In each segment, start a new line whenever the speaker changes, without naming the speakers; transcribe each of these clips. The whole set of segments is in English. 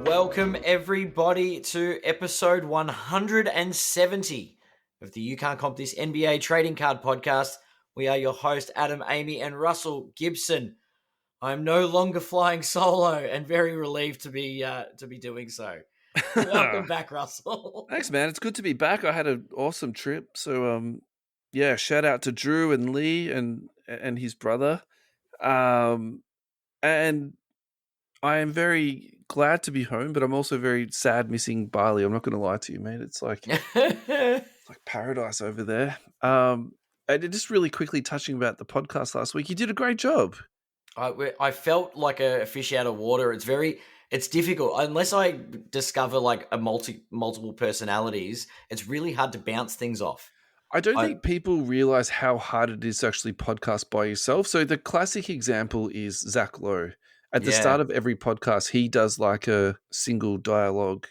Welcome everybody to episode 170 of the You Can't Comp This NBA Trading Card Podcast. We are your host, Adam, Amy, and Russell Gibson. I'm no longer flying solo and very relieved to be doing so. Welcome back, Russell.
Thanks, man. It's good to be back. I had an awesome trip. So, shout out to Drew and Lee and his brother. And I am very glad to be home, but I'm also very sad missing Bali. I'm not going to lie to you, mate. It's like paradise over there. And just really quickly touching about the podcast last week, you did a great job.
I felt like a fish out of water. It's difficult unless I discover like multiple personalities. It's really hard to bounce things off.
I don't think people realize how hard it is to actually podcast by yourself. So the classic example is Zach Lowe. At the start of every podcast, he does like a single dialogue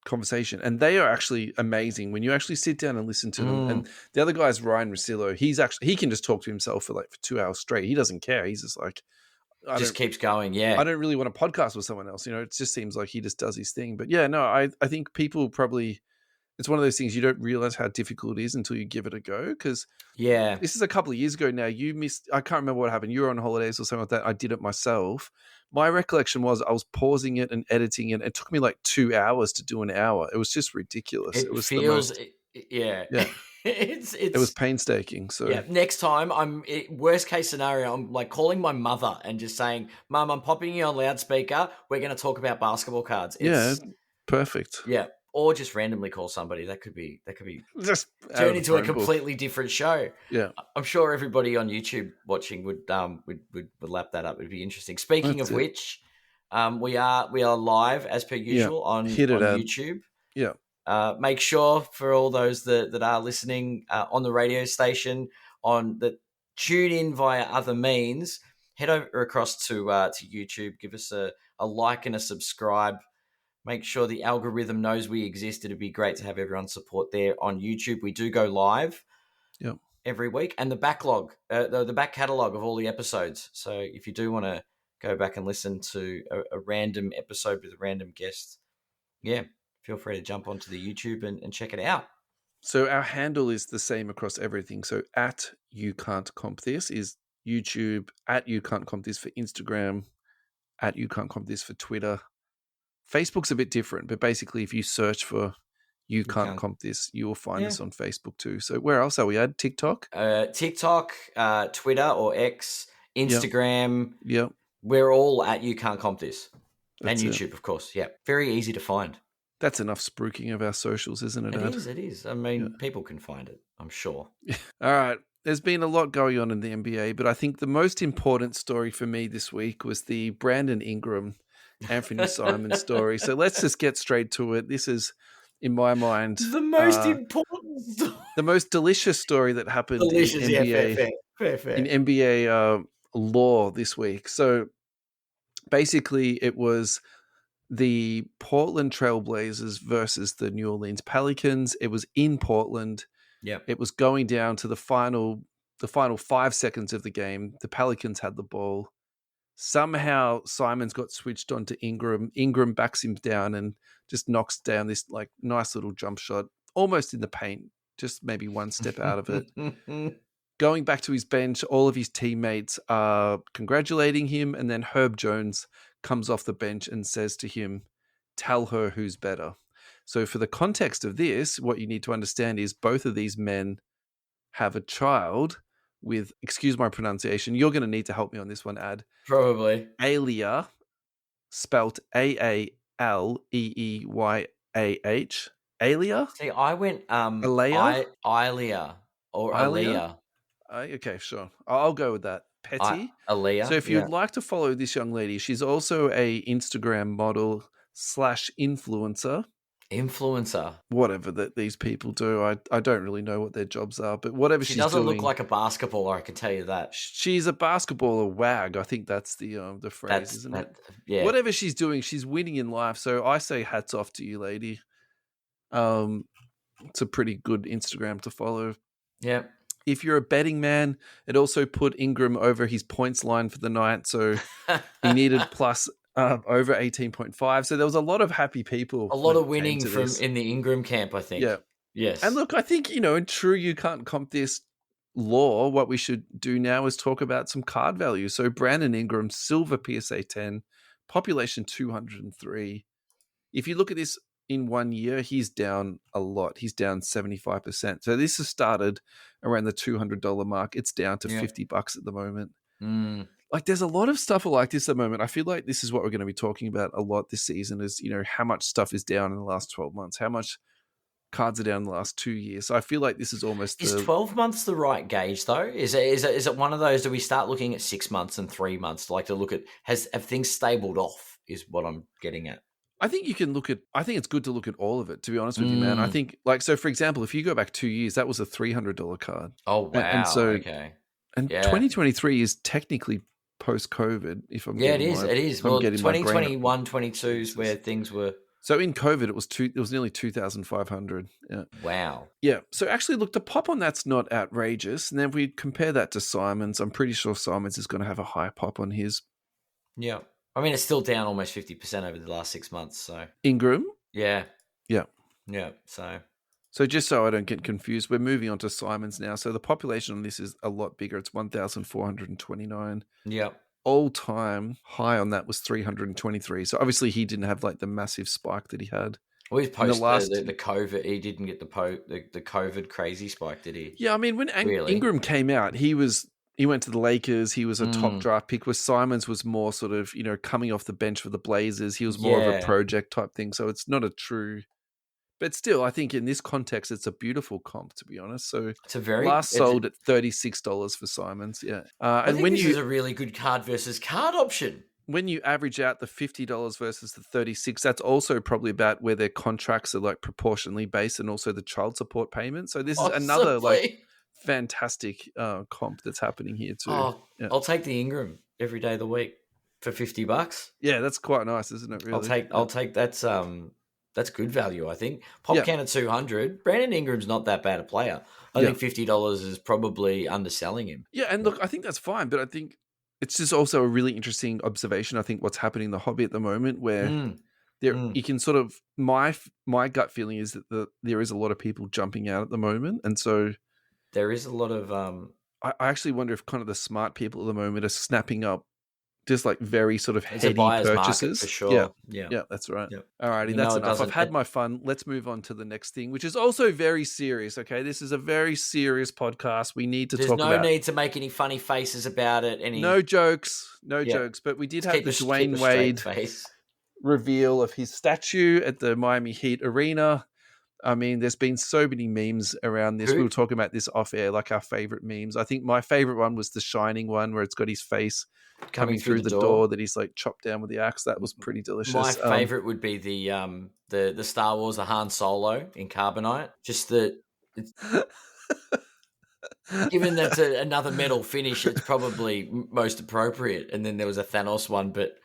conversation, and they are actually amazing when you actually sit down and listen to them. And the other guy is Ryan Rosillo. He can just talk to himself for 2 hours straight. He doesn't care. He's just like,
keeps going. Yeah.
I don't really want to podcast with someone else. It just seems like he just does his thing. But yeah, no, I think people probably, it's one of those things you don't realize how difficult it is until you give it a go. Because this is a couple of years ago now. You missed, I can't remember what happened. You were on holidays or something like that. I did it myself. My recollection was I was pausing it and editing it. It took me 2 hours to do an hour. It was just ridiculous. It was it was painstaking. So
next time worst case scenario, I'm like calling my mother and just saying, Mum, I'm popping you on loudspeaker. We're going to talk about basketball cards.
Perfect.
Yeah. Or just randomly call somebody. That could be
just
turn into a completely different show.
Yeah,
I'm sure everybody on YouTube watching would lap that up. It'd be interesting. Speaking of which, we are live as per usual on YouTube.
Yeah.
Make sure for all those that are listening on the radio station tune in via other means. Head over across to YouTube. Give us a like and a subscribe. Make sure the algorithm knows we exist. It'd be great to have everyone's support there on YouTube. We do go live every week. And the backlog, the back catalogue of all the episodes. So if you do want to go back and listen to a random episode with a random guest, feel free to jump onto the YouTube and check it out.
So our handle is the same across everything. So at You Can't Comp This is YouTube, at You Can't Comp This for Instagram, at You Can't Comp This for Twitter. Facebook's a bit different, but basically if you search for You Can't Comp This, you will find us on Facebook too. So where else are we at? TikTok?
TikTok, Twitter or X, Instagram.
Yep.
We're all at You Can't Comp This.
That's
and YouTube, of course. Yeah. Very easy to find.
That's enough spruiking of our socials, isn't it, Ad?
It is. I mean, people can find it, I'm sure.
All right. There's been a lot going on in the NBA, but I think the most important story for me this week was the Brandon Ingram Anthony Simons story. So let's just get straight to it. This is, in my mind,
the most important story.
The most delicious story that happened in NBA,
fair.
in NBA law this week. So basically it was the Portland Trailblazers versus the New Orleans Pelicans. It was in Portland.
Yeah.
It was going down to the final 5 seconds of the game. The Pelicans had the ball. Somehow Simons got switched on to Ingram. Ingram backs him down and just knocks down this nice little jump shot, almost in the paint, just maybe one step out of it. Going back to his bench, all of his teammates are congratulating him, and then Herb Jones comes off the bench and says to him, "Tell her who's better." So for the context of this, what you need to understand is both of these men have a child with, excuse my pronunciation, you're going to need to help me on this one, Ad.
Probably.
Aaliyah, spelt Aalleeyah. Aaliyah?
See, I went
Aaliyah
or Aaliyah.
Okay, sure. I'll go with that. Petty.
Aaliyah.
So if you'd like to follow this young lady, she's also a Instagram model / influencer. Whatever that these people do. I don't really know what their jobs are, but whatever she's doing.
She doesn't look like a basketballer, I can tell you that.
She's a basketballer wag. I think that's the phrase, isn't it? Yeah. Whatever she's doing, she's winning in life. So I say hats off to you, lady. It's a pretty good Instagram to follow.
Yeah.
If you're a betting man, it also put Ingram over his points line for the night. So he needed plus over 18.5. So there was a lot of happy people.
A lot
when
of
it came
winning
to
from
this.
in the Ingram camp, I think.
Yeah.
Yes.
And look, I think, in true you can't comp this law, what we should do now is talk about some card value. So Brandon Ingram, silver PSA 10, population 203. If you look at this in 1 year, he's down a lot. He's down 75%. So this has started around the $200 mark. It's down to $50 at the moment. Like, there's a lot of stuff like this at the moment. I feel like this is what we're going to be talking about a lot this season is, how much stuff is down in the last 12 months, how much cards are down in the last 2 years. So I feel like this is almost
Is 12 months the right gauge though? Is it one of those? Do we start looking at 6 months and 3 months to look at have things stabled off? Is what I'm getting at.
I think you can look at. I think it's good to look at all of it. To be honest with you, man. I think so. For example, if you go back 2 years, that was a $300 card.
Oh wow!
And so
okay.
And 2023 is technically post-COVID. If I'm
it is. Well, 2021, 22 is where things were.
So in COVID, it was nearly 2,500. Yeah.
Wow.
Yeah. So actually, look, the pop on that's not outrageous. And then if we compare that to Simon's, I'm pretty sure Simon's is going to have a high pop on his.
Yeah. I mean, it's still down almost 50% over the last 6 months. So
Ingram.
Yeah.
Yeah.
Yeah.
So just so I don't get confused, we're moving on to Simon's now. So the population on this is a lot bigger. It's 1,429.
Yeah.
All-time high on that was 323. So obviously he didn't have like the massive spike that he had.
Well, he's post the COVID. He didn't get the COVID crazy spike, did he?
Yeah, I mean, when Ingram came out, he went to the Lakers. He was a top draft pick. Where Simons was more sort of, coming off the bench for the Blazers. He was more of a project type thing. So it's not a true. But still, I think in this context, it's a beautiful comp, to be honest. So
it's a very
sold at $36 for Simons. Yeah,
I think this is a really good card versus card option.
When you average out the $50 versus the $36, that's also probably about where their contracts are like proportionally based, and also the child support payment. So this is another like fantastic comp that's happening here too.
I'll take the Ingram every day of the week for $50.
Yeah, that's quite nice, isn't it? Really,
I'll take that's good value, I think. Pop can at 200. Brandon Ingram's not that bad a player. I think $50 is probably underselling him.
Yeah, and look, I think that's fine, but I think it's just also a really interesting observation. I think what's happening in the hobby at the moment, where you can sort of my gut feeling is that there is a lot of people jumping out at the moment, and so
there is a lot of.
I actually wonder if kind of the smart people at the moment are snapping up just like very sort of heady purchases.
For sure.
Yeah, that's right. Yep. All righty, that's enough. I've had my fun. Let's move on to the next thing, which is also very serious. Okay, this is a very serious podcast. We need to talk about.
There's no need to make any funny faces about it.
No jokes. But we did have the Dwayne Wade reveal of his statue at the Miami Heat arena. I mean, there's been so many memes around this. We were talking about this off air, like our favorite memes. I think my favorite one was the Shining one, where it's got his face coming through the door that he's like chopped down with the axe. That was pretty delicious.
My favorite would be the Star Wars, the Han Solo in carbonite. Just given that's another metal finish, it's probably most appropriate. And then there was a Thanos one, but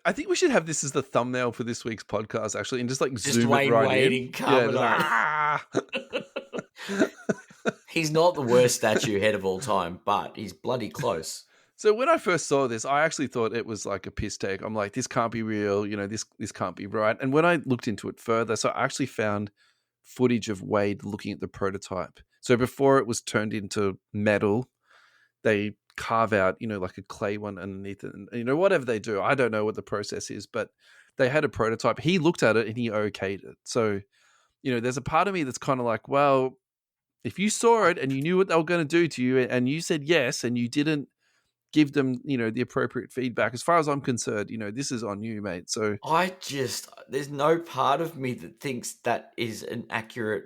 I think we should have this as the thumbnail for this week's podcast, actually, and just zoom
Dwayne
it right
Wade
in.
Carbonite. He's not the worst statue head of all time, but he's bloody close.
So when I first saw this, I actually thought it was like a piss take. I'm like, this can't be real. This can't be right. And when I looked into it further, so I actually found footage of Wade looking at the prototype. So before it was turned into metal, they carve out, like a clay one underneath it. And, whatever they do, I don't know what the process is, but they had a prototype. He looked at it and he okayed it. So, there's a part of me that's kind of like, well, if you saw it and you knew what they were going to do to you and you said yes and you didn't give them, the appropriate feedback, as far as I'm concerned, this is on you, mate. So
there's no part of me that thinks that is an accurate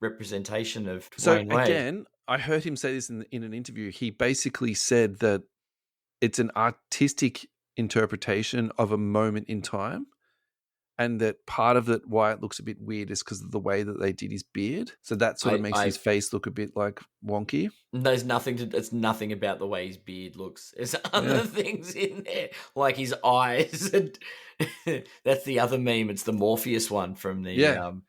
representation of Dwayne Wade.
Again, I heard him say this in an interview. He basically said that it's an artistic interpretation of a moment in time, and that part of it, why it looks a bit weird, is because of the way that they did his beard. So that sort of makes his face look a bit like wonky.
There's it's nothing about the way his beard looks. There's other things in there, like his eyes. That's the other meme. It's the Morpheus one from the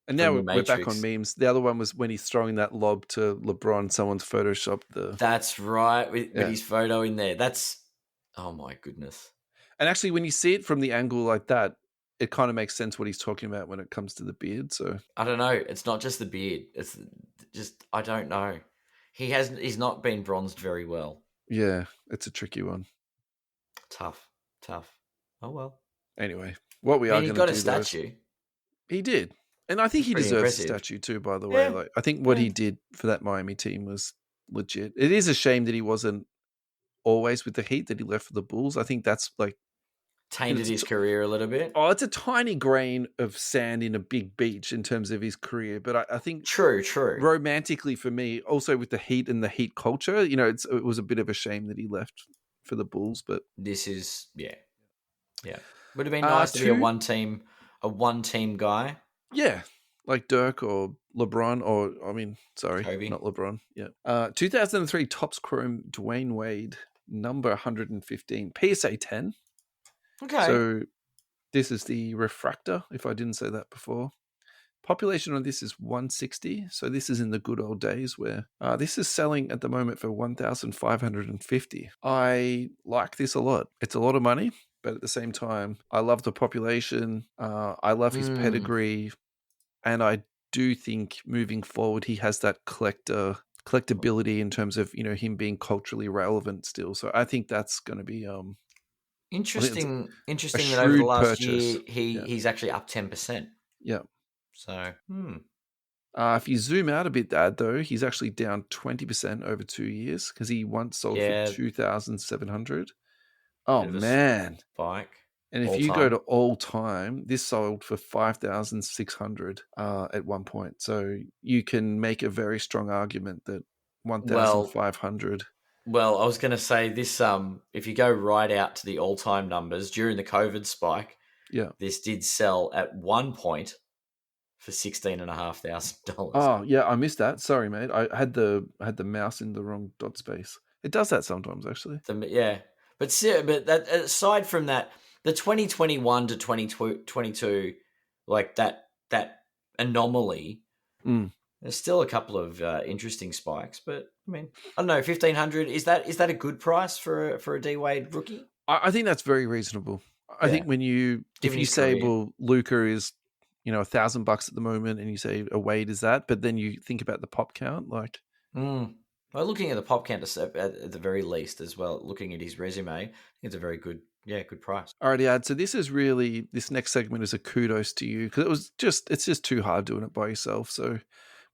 And now we're back on memes. The other one was when he's throwing that lob to LeBron. Someone's photoshopped the.
That's right, with his photo in there. That's, oh my goodness.
And actually, when you see it from the angle like that, it kind of makes sense what he's talking about when it comes to the beard. So
I don't know. It's not just the beard. It's just I don't know. He's not been bronzed very well.
yeah, it's a tricky one.
Tough, tough. Oh well.
Anyway, what we
I mean,
are
he
going to
got a
do though is
statue.
he did, and I think
It's
he
pretty
deserves a
impressive.
statue too. By the way,
Yeah,
like I think what
yeah.
he did for that Miami team was legit. It is a shame that he wasn't always with the Heat, that he left for the Bulls. I think that's like
Tainted
it's
his career a little bit.
it's a tiny grain of sand in a big beach in terms of his career, but I think
True.
romantically for me, also with the Heat and the Heat culture, it was a bit of a shame that he left for the Bulls. But
This is yeah. Would have been nice to be a one team guy.
yeah, like Dirk or LeBron, or I mean, sorry,
Kobe.
not LeBron. Yeah, 2003 Topps Chrome Dwayne Wade, number 115, PSA 10.
Okay.
So this is the refractor. If I didn't say that before. Population on this is 160. So this is in the good old days where this is selling at the moment for 1,550. I like this a lot. It's a lot of money, but at the same time, I love the population. I love his pedigree. And I do think moving forward, he has that collectability in terms of, him being culturally relevant still. So I think that's going to be
Interesting
a
that over the
shrewd
last
purchase.
year he's actually up 10%.
Yeah.
So,
If you zoom out a bit, Dad, though, he's actually down 20% over 2 years because he once sold
Yeah.
for 2,700. Oh,
bit of a
man.
spike.
And if
All
you
time.
go to all time, this sold for 5,600 at one point. So you can make a very strong argument that 1,500.
Well, I was going to say this. If you go right out to the all-time numbers during the COVID spike,
Yeah.
this did sell at one point for $16,500.
Oh, yeah, I missed that. Sorry, mate. I had the mouse in the wrong dot space. It does that sometimes, actually.
But that aside from that, the 2021 to 2022, like that anomaly. There's still a couple of interesting spikes, but I mean, I don't know, 1,500 is that a good price for a D Wade rookie?
I think that's very reasonable. I think when if you say, well, Luka is, $1,000 at the moment, and you say a Wade is that, but then you think about the pop count, like.
Well, looking at the pop count at the very least as well, looking at his resume, I think it's a very good price.
Alrighty, Ad. So this next segment is a kudos to you because it's just too hard doing it by yourself. So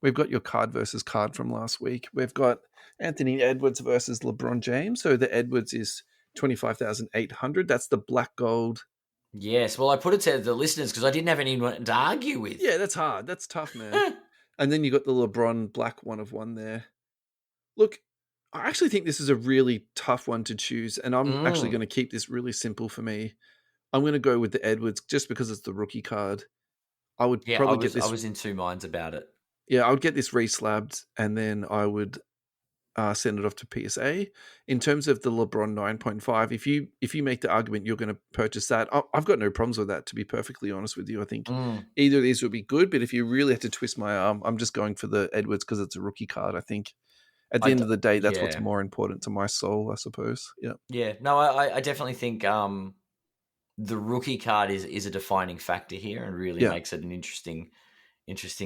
we've got your card versus card from last week. We've got Anthony Edwards versus LeBron James. So the Edwards is 25,800. That's the black gold.
Yes. Well, I put it to the listeners because I didn't have anyone to argue with.
Yeah, that's hard. That's tough, man. And then you got the LeBron black 1 of 1 there. Look, I actually think this is a really tough one to choose, and I'm actually going to keep this really simple for me. I'm going to go with the Edwards just because it's the rookie card. I would probably get this.
I was in two minds about it.
Yeah, I would get this reslabbed, and then I would send it off to PSA. In terms of the LeBron 9.5, if you make the argument you're going to purchase that, I've got no problems with that, to be perfectly honest with you. I think either of these would be good, but if you really had to twist my arm, I'm just going for the Edwards because it's a rookie card, I think. At the end of the day, that's what's more important to my soul, I suppose. Yeah.
Yeah. No, I definitely think the rookie card is a defining factor here and really makes it an interesting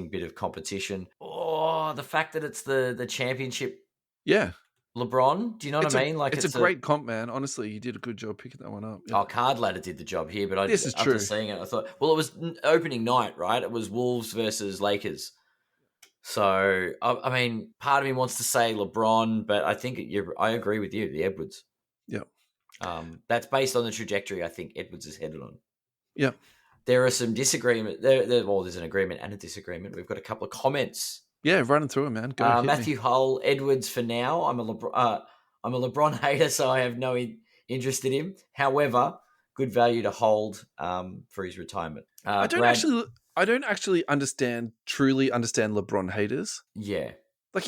bit of competition. Oh, the fact that it's the championship.
Yeah.
LeBron, do you know what I mean? Like
it's a great comp, man. Honestly, you did a good job picking that one up.
Yeah. Oh, Card Ladder did the job here, but
after
seeing it, I thought, well, it was opening night, right? It was Wolves versus Lakers. So, I mean, part of me wants to say LeBron, but I think I agree with you, the Edwards.
Yeah.
That's based on the trajectory I think Edwards is headed on.
Yeah.
There are some disagreement. There's an agreement and a disagreement. We've got a couple of comments.
Yeah, running through them, man. Go ahead.
Matthew Hull, Edwards for now. I'm a LeBron hater, so I have no interest in him. However, good value to hold for his retirement.
I don't actually truly understand LeBron haters.
Yeah.
Like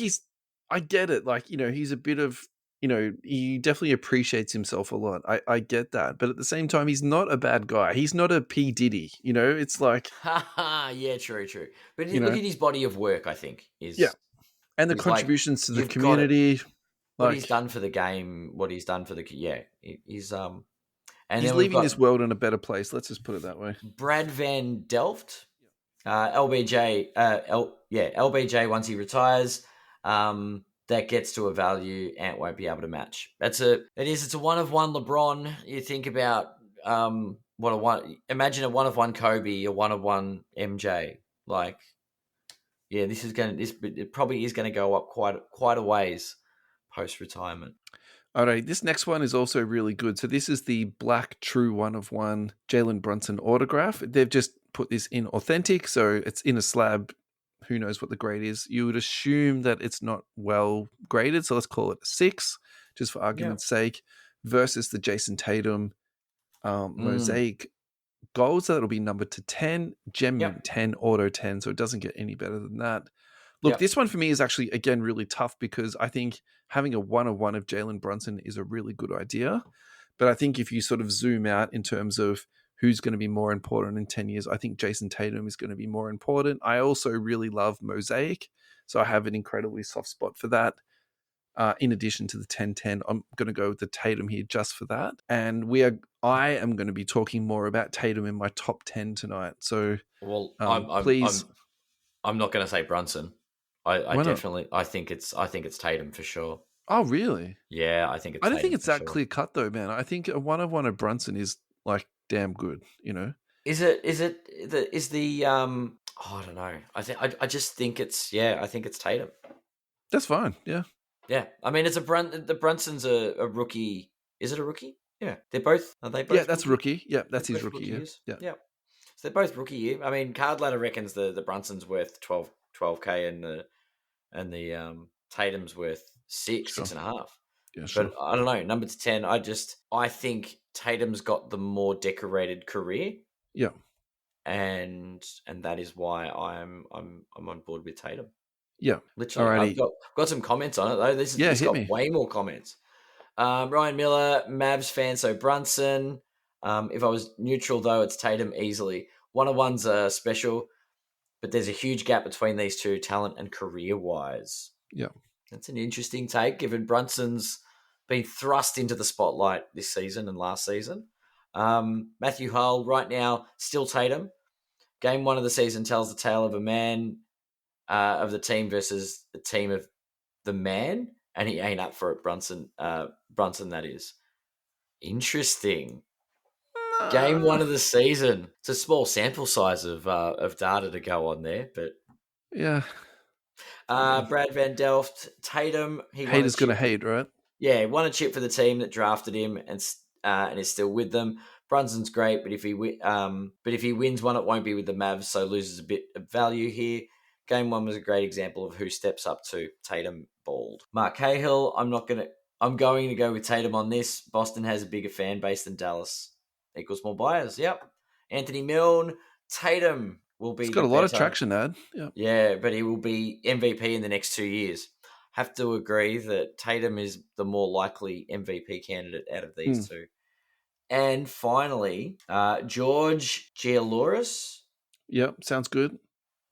I get it. Like, he's a bit of, he definitely appreciates himself a lot. I get that. But at the same time, he's not a bad guy. He's not a P. Diddy, it's like.
Yeah, true. But look at his body of work, I think.
And the contributions to the community.
What he's done for the game, what he's done for he's And
He's
then we've
leaving
got
this world in a better place. Let's just put it that way.
Brad Van Delft, LBJ. LBJ once he retires, that gets to a value Ant won't be able to match. It's a one of one LeBron. You think about imagine a one of one Kobe, a one of one MJ. Like, yeah, it probably is going to go up quite a ways post retirement.
All right, this next one is also really good. So this is the black true one of one Jalen Brunson autograph. They've just put this in authentic, so it's in a slab. Who knows what the grade is? You would assume that it's not well graded, so let's call it a 6, just for argument's sake, versus the Jason Tatum mosaic gold. So that'll be numbered to 10, gem mint 10, auto 10, so it doesn't get any better than that. Look, this one for me is actually, again, really tough because I think having a one-on-one of Jalen Brunson is a really good idea. But I think if you sort of zoom out in terms of who's going to be more important in 10 years, I think Jason Tatum is going to be more important. I also really love Mosaic, so I have an incredibly soft spot for that. In addition to the 10-10, I'm going to go with the Tatum here just for that. And I am going to be talking more about Tatum in my top 10 tonight. So, please.
I'm not going to say Brunson. I definitely, I think it's Tatum for sure.
Oh, really?
Yeah, I think it's.
I don't think it's that clear cut though, man. I think a one of one of Brunson is like damn good. You know?
Is the I don't know. I just think it's I think it's Tatum.
That's fine. Yeah.
Yeah. I mean, the Brunson's a rookie. Is it a rookie? Yeah. They're both. Are they both?
Yeah, that's rookie. Yeah, that's his rookie year. Yeah.
Yeah. So they're both rookie year. I mean, Card Ladder reckons the Brunson's worth 12K and the Tatum's worth 6.5.
Yeah, sure.
But I don't know. Number to 10, I think Tatum's got the more decorated career.
Yeah.
And that is why I'm on board with Tatum.
Yeah.
Literally. I've got some comments on it though. This got way more comments. Ryan Miller, Mavs fan, so Brunson. If I was neutral, though, it's Tatum easily. One-on-ones are special, but there's a huge gap between these two, talent and career-wise.
Yeah.
That's an interesting take, given Brunson's been thrust into the spotlight this season and last season. Matthew Hull, right now, still Tatum. Game 1 of the season tells the tale of a man of the team versus the team of the man, and he ain't up for it, Brunson, that is. Interesting. Game 1 of the season. It's a small sample size of data to go on there, but
yeah.
Brad Van Delft, Tatum.
Haters gonna hate, right?
Yeah, he won a chip for the team that drafted him and is still with them. Brunson's great, but if he wins one, it won't be with the Mavs, so loses a bit of value here. Game 1 was a great example of who steps up to Tatum bald. Mark Cahill, I'm going to go with Tatum on this. Boston has a bigger fan base than Dallas. Equals more buyers. Yep. Anthony Milne, Tatum will be.
He's got a lot of traction, Ad.
Yep. Yeah, but he will be MVP in the next 2 years. Have to agree that Tatum is the more likely MVP candidate out of these two. And finally, George Gialouris.
Yep, sounds good.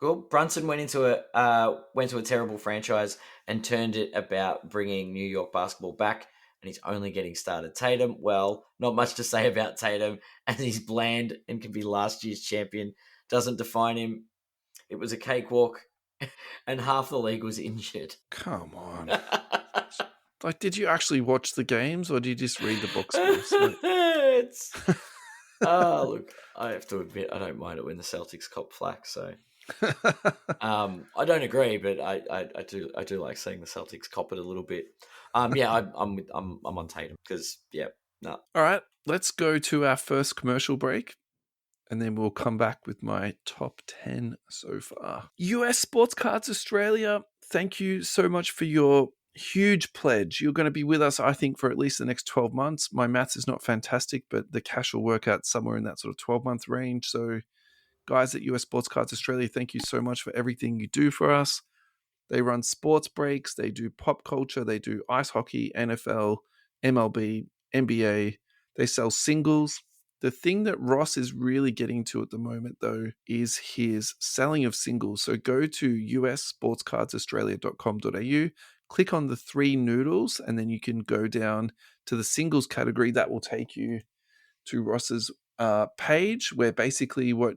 Good. Brunson went to a terrible franchise and turned it about bringing New York basketball back, and he's only getting started. Tatum, well, not much to say about Tatum, as he's bland and can be last year's champion. Doesn't define him. It was a cakewalk, and half the league was injured.
Come on. Like, did you actually watch the games, or did you just read the box scores?
Look, I have to admit, I don't mind it when the Celtics cop flack, so... I don't agree, but I do like seeing the Celtics cop it a little bit. I'm on Tatum because no.
All right, let's go to our first commercial break, and then we'll come back with my top 10 so far. US Sports Cards Australia, thank you so much for your huge pledge. You're going to be with us, I think, for at least the next 12 months. My maths is not fantastic, but the cash will work out somewhere in that sort of 12-month range. So guys at US Sports Cards Australia, thank you so much for everything you do for us. They run sports breaks, they do pop culture, they do ice hockey, NFL, MLB, NBA. They sell singles. The thing that Ross is really getting to at the moment, though, is his selling of singles. So go to ussportscardsaustralia.com.au, click on the 3 noodles, and then you can go down to the singles category. That will take you to Ross's page, where basically what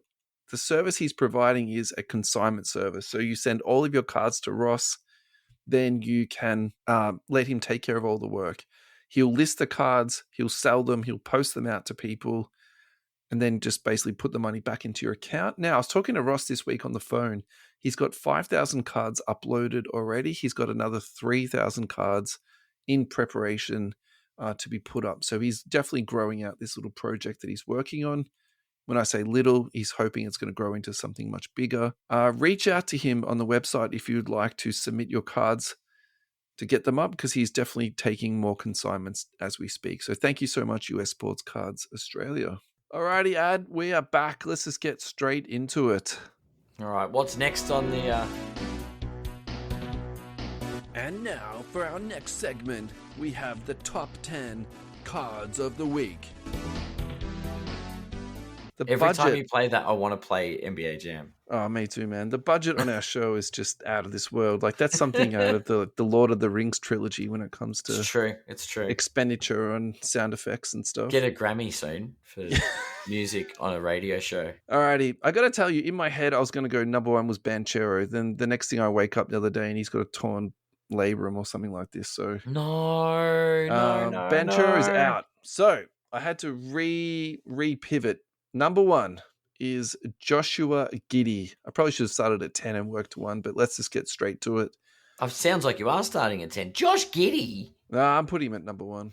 the service he's providing is a consignment service. So you send all of your cards to Ross, then you can let him take care of all the work. He'll list the cards, he'll sell them, he'll post them out to people, and then just basically put the money back into your account. Now, I was talking to Ross this week on the phone. He's got 5,000 cards uploaded already. He's got another 3,000 cards in preparation to be put up. So he's definitely growing out this little project that he's working on. When I say little, he's hoping it's going to grow into something much bigger. Reach out to him on the website if you'd like to submit your cards to get them up, because he's definitely taking more consignments as we speak. So thank you so much, US Sports Cards Australia. Alrighty, Ad, we are back. Let's just get straight into it.
All right, what's next on the...
And now, for our next segment, we have the top 10 cards of the week.
Every time you play that, I want to play NBA Jam.
Oh, me too, man. The budget on our show is just out of this world. Like, that's something out of the Lord of the Rings trilogy when it comes to
it's true.
Expenditure on sound effects and stuff.
Get a Grammy soon for music on a radio show.
Alrighty, I got to tell you, in my head, I was going to go number one was Banchero. Then the next thing I wake up the other day and he's got a torn labrum or something like this. So
no,
Banchero is out. So I had to re-pivot. Number one is Joshua Giddey. I probably should have started at 10 and worked to 1, but let's just get straight to it.
It sounds like you are starting at 10. Josh Giddey.
Nah, I'm putting him at number 1.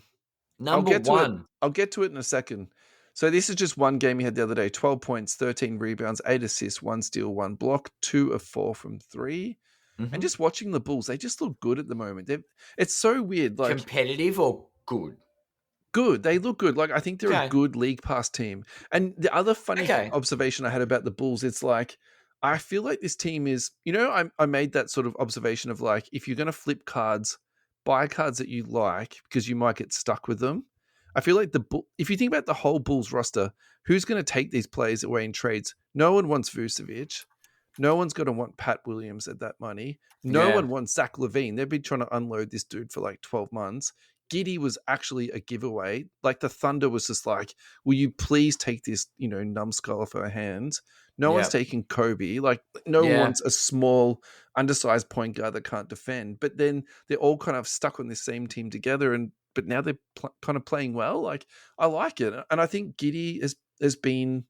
I'll get
to it in a second. So this is just one game he had the other day. 12 points, 13 rebounds, 8 assists, 1 steal, 1 block, 2 of 4 from 3. Mm-hmm. And just watching the Bulls, they just look good at the moment. It's so weird. Like,
competitive or good?
Good. They look good. Like, I think they're a good league pass team. And the other funny observation I had about the Bulls, it's like, I feel like this team is, I made that sort of observation of like, if you're going to flip cards, buy cards that you like because you might get stuck with them. I feel like if you think about the whole Bulls roster, who's going to take these players away in trades? No one wants Vucevic. No one's going to want Pat Williams at that money. No one wants Zach LaVine. They've been trying to unload this dude for like 12 months. Giddey was actually a giveaway. Like, the Thunder was just like, will you please take this, numbskull off our hands? No one's taking Kobe. Like, no one wants a small, undersized point guard that can't defend. But then they're all kind of stuck on this same team together. But now they're kind of playing well. Like, I like it. And I think Giddey has been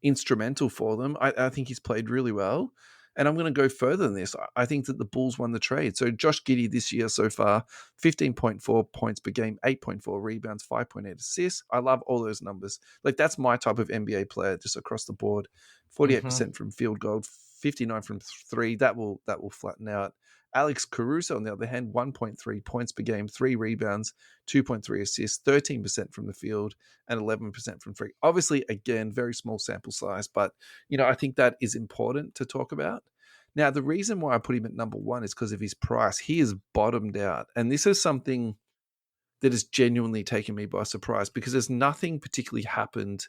instrumental for them. I think he's played really well. And I'm going to go further than this. I think that the Bulls won the trade. So Josh Giddey this year so far, 15.4 points per game, 8.4 rebounds, 5.8 assists. I love all those numbers. Like, that's my type of NBA player just across the board. 48% from field goal, 59 from 3. That will flatten out. Alex Caruso, on the other hand, 1.3 points per game, 3 rebounds, 2.3 assists, 13% from the field, and 11% from 3. Obviously, again, very small sample size, but, I think that is important to talk about. Now, the reason why I put him at number 1 is because of his price. He is bottomed out, and this is something that has genuinely taken me by surprise because there's nothing particularly happened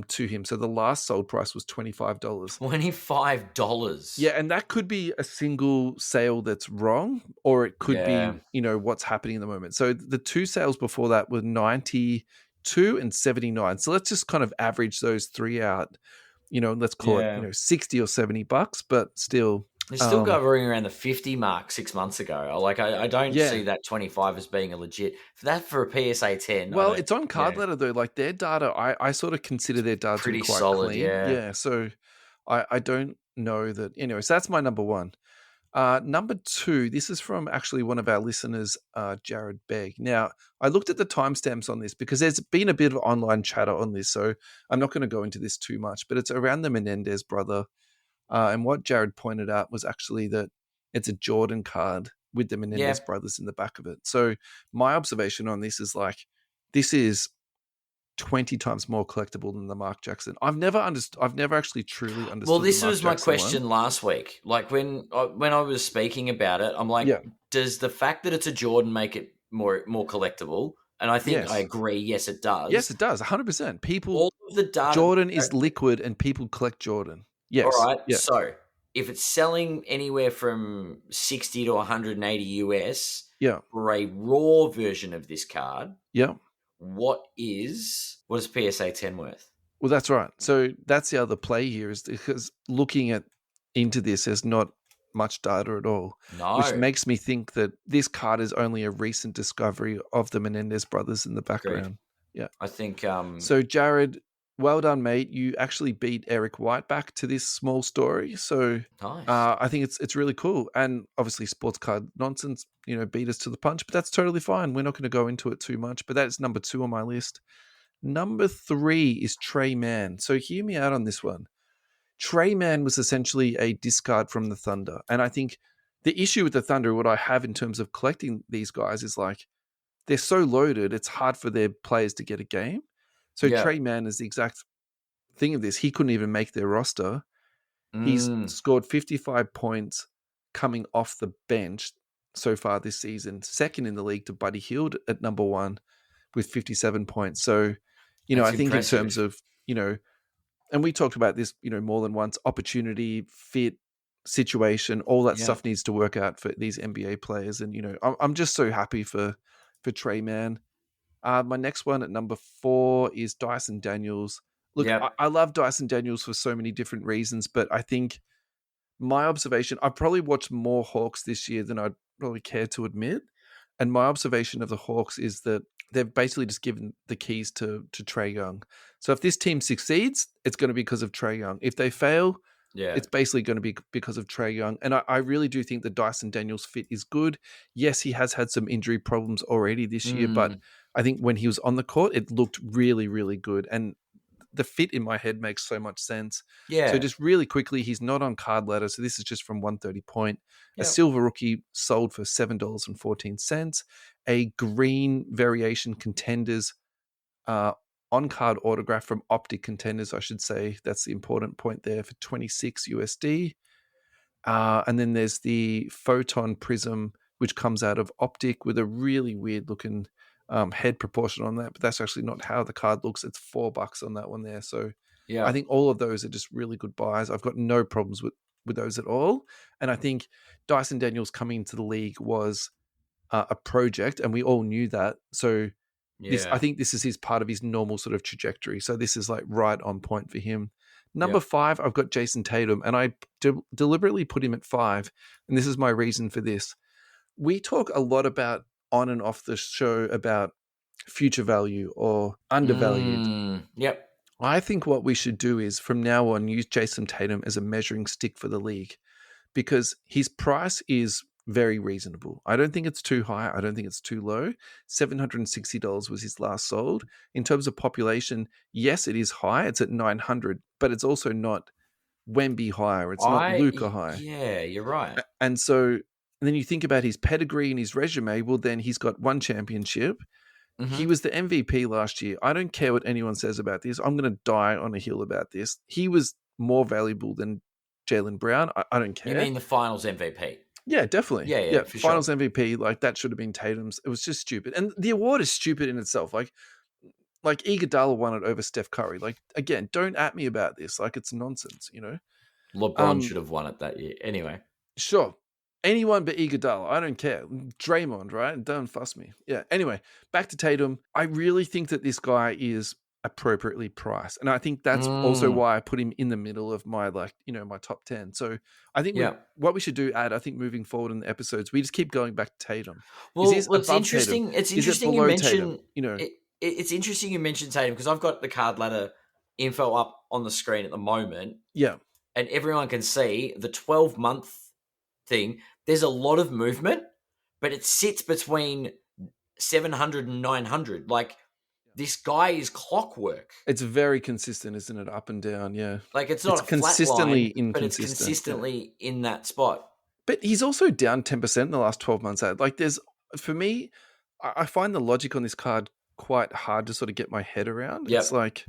to him. So the last sold price was $25.
$25.
Yeah, and that could be a single sale that's wrong, or it could be, what's happening in the moment. So the 2 sales before that were 92 and 79. So let's just kind of average those 3 out, and let's call it, 60 or $70, but still.
They're still hovering around the 50 mark 6 months ago. Like, I don't see that 25 as being a legit for a PSA 10.
Well, it's on card letter though. Like, their data, I sort of consider their data
pretty
to be quite
solid.
Clean.
Yeah.
So I don't know that. Anyway, so that's my number 1. Number 2, this is from actually one of our listeners, Jared Begg. Now, I looked at the timestamps on this because there's been a bit of online chatter on this, so I'm not going to go into this too much, but it's around the Menendez brother. And what Jared pointed out was actually that it's a Jordan card with the Menendez brothers in the back of it. So my observation on this is like, this is 20 times more collectible than the Mark Jackson. I've never actually truly understood.
Well, this was my question last week. Like, when I was speaking about it, I'm like, does the fact that it's a Jordan make it more collectible? And I think I agree. Yes, it does.
Yes, it does. 100%. People,
all of the data,
Jordan is liquid, and people collect Jordan. Yes.
All right. Yeah. So if it's selling anywhere from 60 to 180 US for a raw version of this card, what is PSA 10 worth?
Well, that's right. So that's the other play here, is because looking into this, there's not much data at all, which
No.
makes me think that this card is only a recent discovery of the Menendez brothers in the
Agreed.
background. Yeah.
I think
So Jared, well done, mate. You actually beat Eric White back to this small story. So
nice.
I think it's really cool. And obviously sports card nonsense, beat us to the punch, but that's totally fine. We're not going to go into it too much, but that's number 2 on my list. Number 3 is Trey Mann. So hear me out on this one. Trey Mann was essentially a discard from the Thunder. And I think the issue with the Thunder, what I have in terms of collecting these guys, is like they're so loaded, it's hard for their players to get a game. So
Yeah.
Trey Mann is the exact thing of this. He couldn't even make their roster. He's scored 55 points coming off the bench so far this season, second in the league to Buddy Hield at number 1 with 57 points. So,
That's
I think
impressive.
in terms of, and we talked about this, more than once, opportunity, fit, situation, all that stuff needs to work out for these NBA players. And, I'm just so happy for Trey Mann. My next one at number 4 is Dyson Daniels. Look, I love Dyson Daniels for so many different reasons, but I think my observation, I've probably watched more Hawks this year than I'd probably care to admit. And my observation of the Hawks is that they've basically just given the keys to Trae Young. So if this team succeeds, it's going to be because of Trae Young. If they fail, it's basically going to be because of Trae Young. And I really do think the Dyson Daniels fit is good. Yes, he has had some injury problems already this year, but I think when he was on the court, it looked really, really good. And the fit in my head makes so much sense.
Yeah.
So just really quickly, he's not on card ladder. So this is just from 130 Point. A silver rookie sold for $7.14. A green variation contenders on card autograph from Optic Contenders, I should say. That's the important point there, for 26 USD. And then there's the Photon Prism, which comes out of Optic with a really weird looking head proportion on that, but that's actually not how the card looks. It's $4 on that one there. So I think all of those are just really good buys. I've got no problems with those at all. And I think Dyson Daniels coming into the league was a project, and we all knew that. So I think this is his part of his normal sort of trajectory. So this is like right on point for him. Number 5, I've got Jason Tatum, and I deliberately put him at 5. And this is my reason for this. We talk a lot about on and off the show about future value or undervalued. I think what we should do is from now on use Jason Tatum as a measuring stick for the league, because his price is very reasonable. I don't think it's too high. I don't think it's too low. $760 was his last sold. In terms of population, yes, it is high. It's at 900, but it's also not Wemby high, or it's not Luka high.
Yeah, you're right.
And so then you think about his pedigree and his resume. Well, then he's got 1 championship. He was the MVP last year. I don't care what anyone says about this. I'm going to die on a hill about this. He was more valuable than Jaylen Brown. I don't care.
You mean the Finals MVP?
Yeah, definitely.
Yeah, for
Finals
sure.
MVP, like that should have been Tatum's. It was just stupid. And the award is stupid in itself. Like Iguodala won it over Steph Curry. Like, again, don't at me about this. Like, it's nonsense,
LeBron should have won it that year. Anyway.
Sure. Anyone but Iguodala. I don't care. Draymond, right? Don't fuss me. Yeah. Anyway, back to Tatum. I really think that this guy is appropriately priced. And I think that's also why I put him in the middle of my, my top 10. So I think what we should do, I think moving forward in the episodes, we just keep going back to Tatum.
Well, it's interesting.
Tatum?
It's interesting you mentioned,
Tatum?
It's interesting you mentioned Tatum, because I've got the card ladder info up on the screen at the moment.
Yeah.
And everyone can see the 12-month thing. There's a lot of movement, but it sits between 700 and 900. Like, this guy is clockwork.
It's very consistent, isn't it? Up and down, yeah.
Like, it's not
consistently
inconsistent, but it's consistently in that spot.
But he's also down 10% in the last 12 months. Like, for me, I find the logic on this card quite hard to sort of get my head around. It's like,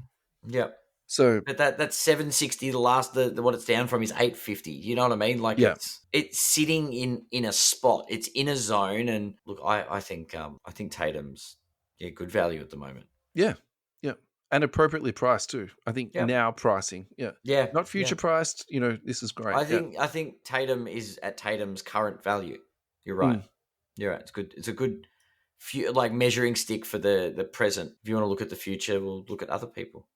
So,
but that's 760. The last, what it's down from is 850. You know what I mean? Like, it's sitting in a spot. It's in a zone. And look, I think Tatum's good value at the moment.
Yeah, and appropriately priced too. I think now pricing, not future priced. This is great.
I think Tatum is at Tatum's current value. You're right. You're right. It's good. It's a good measuring stick for the present. If you want to look at the future, we'll look at other people.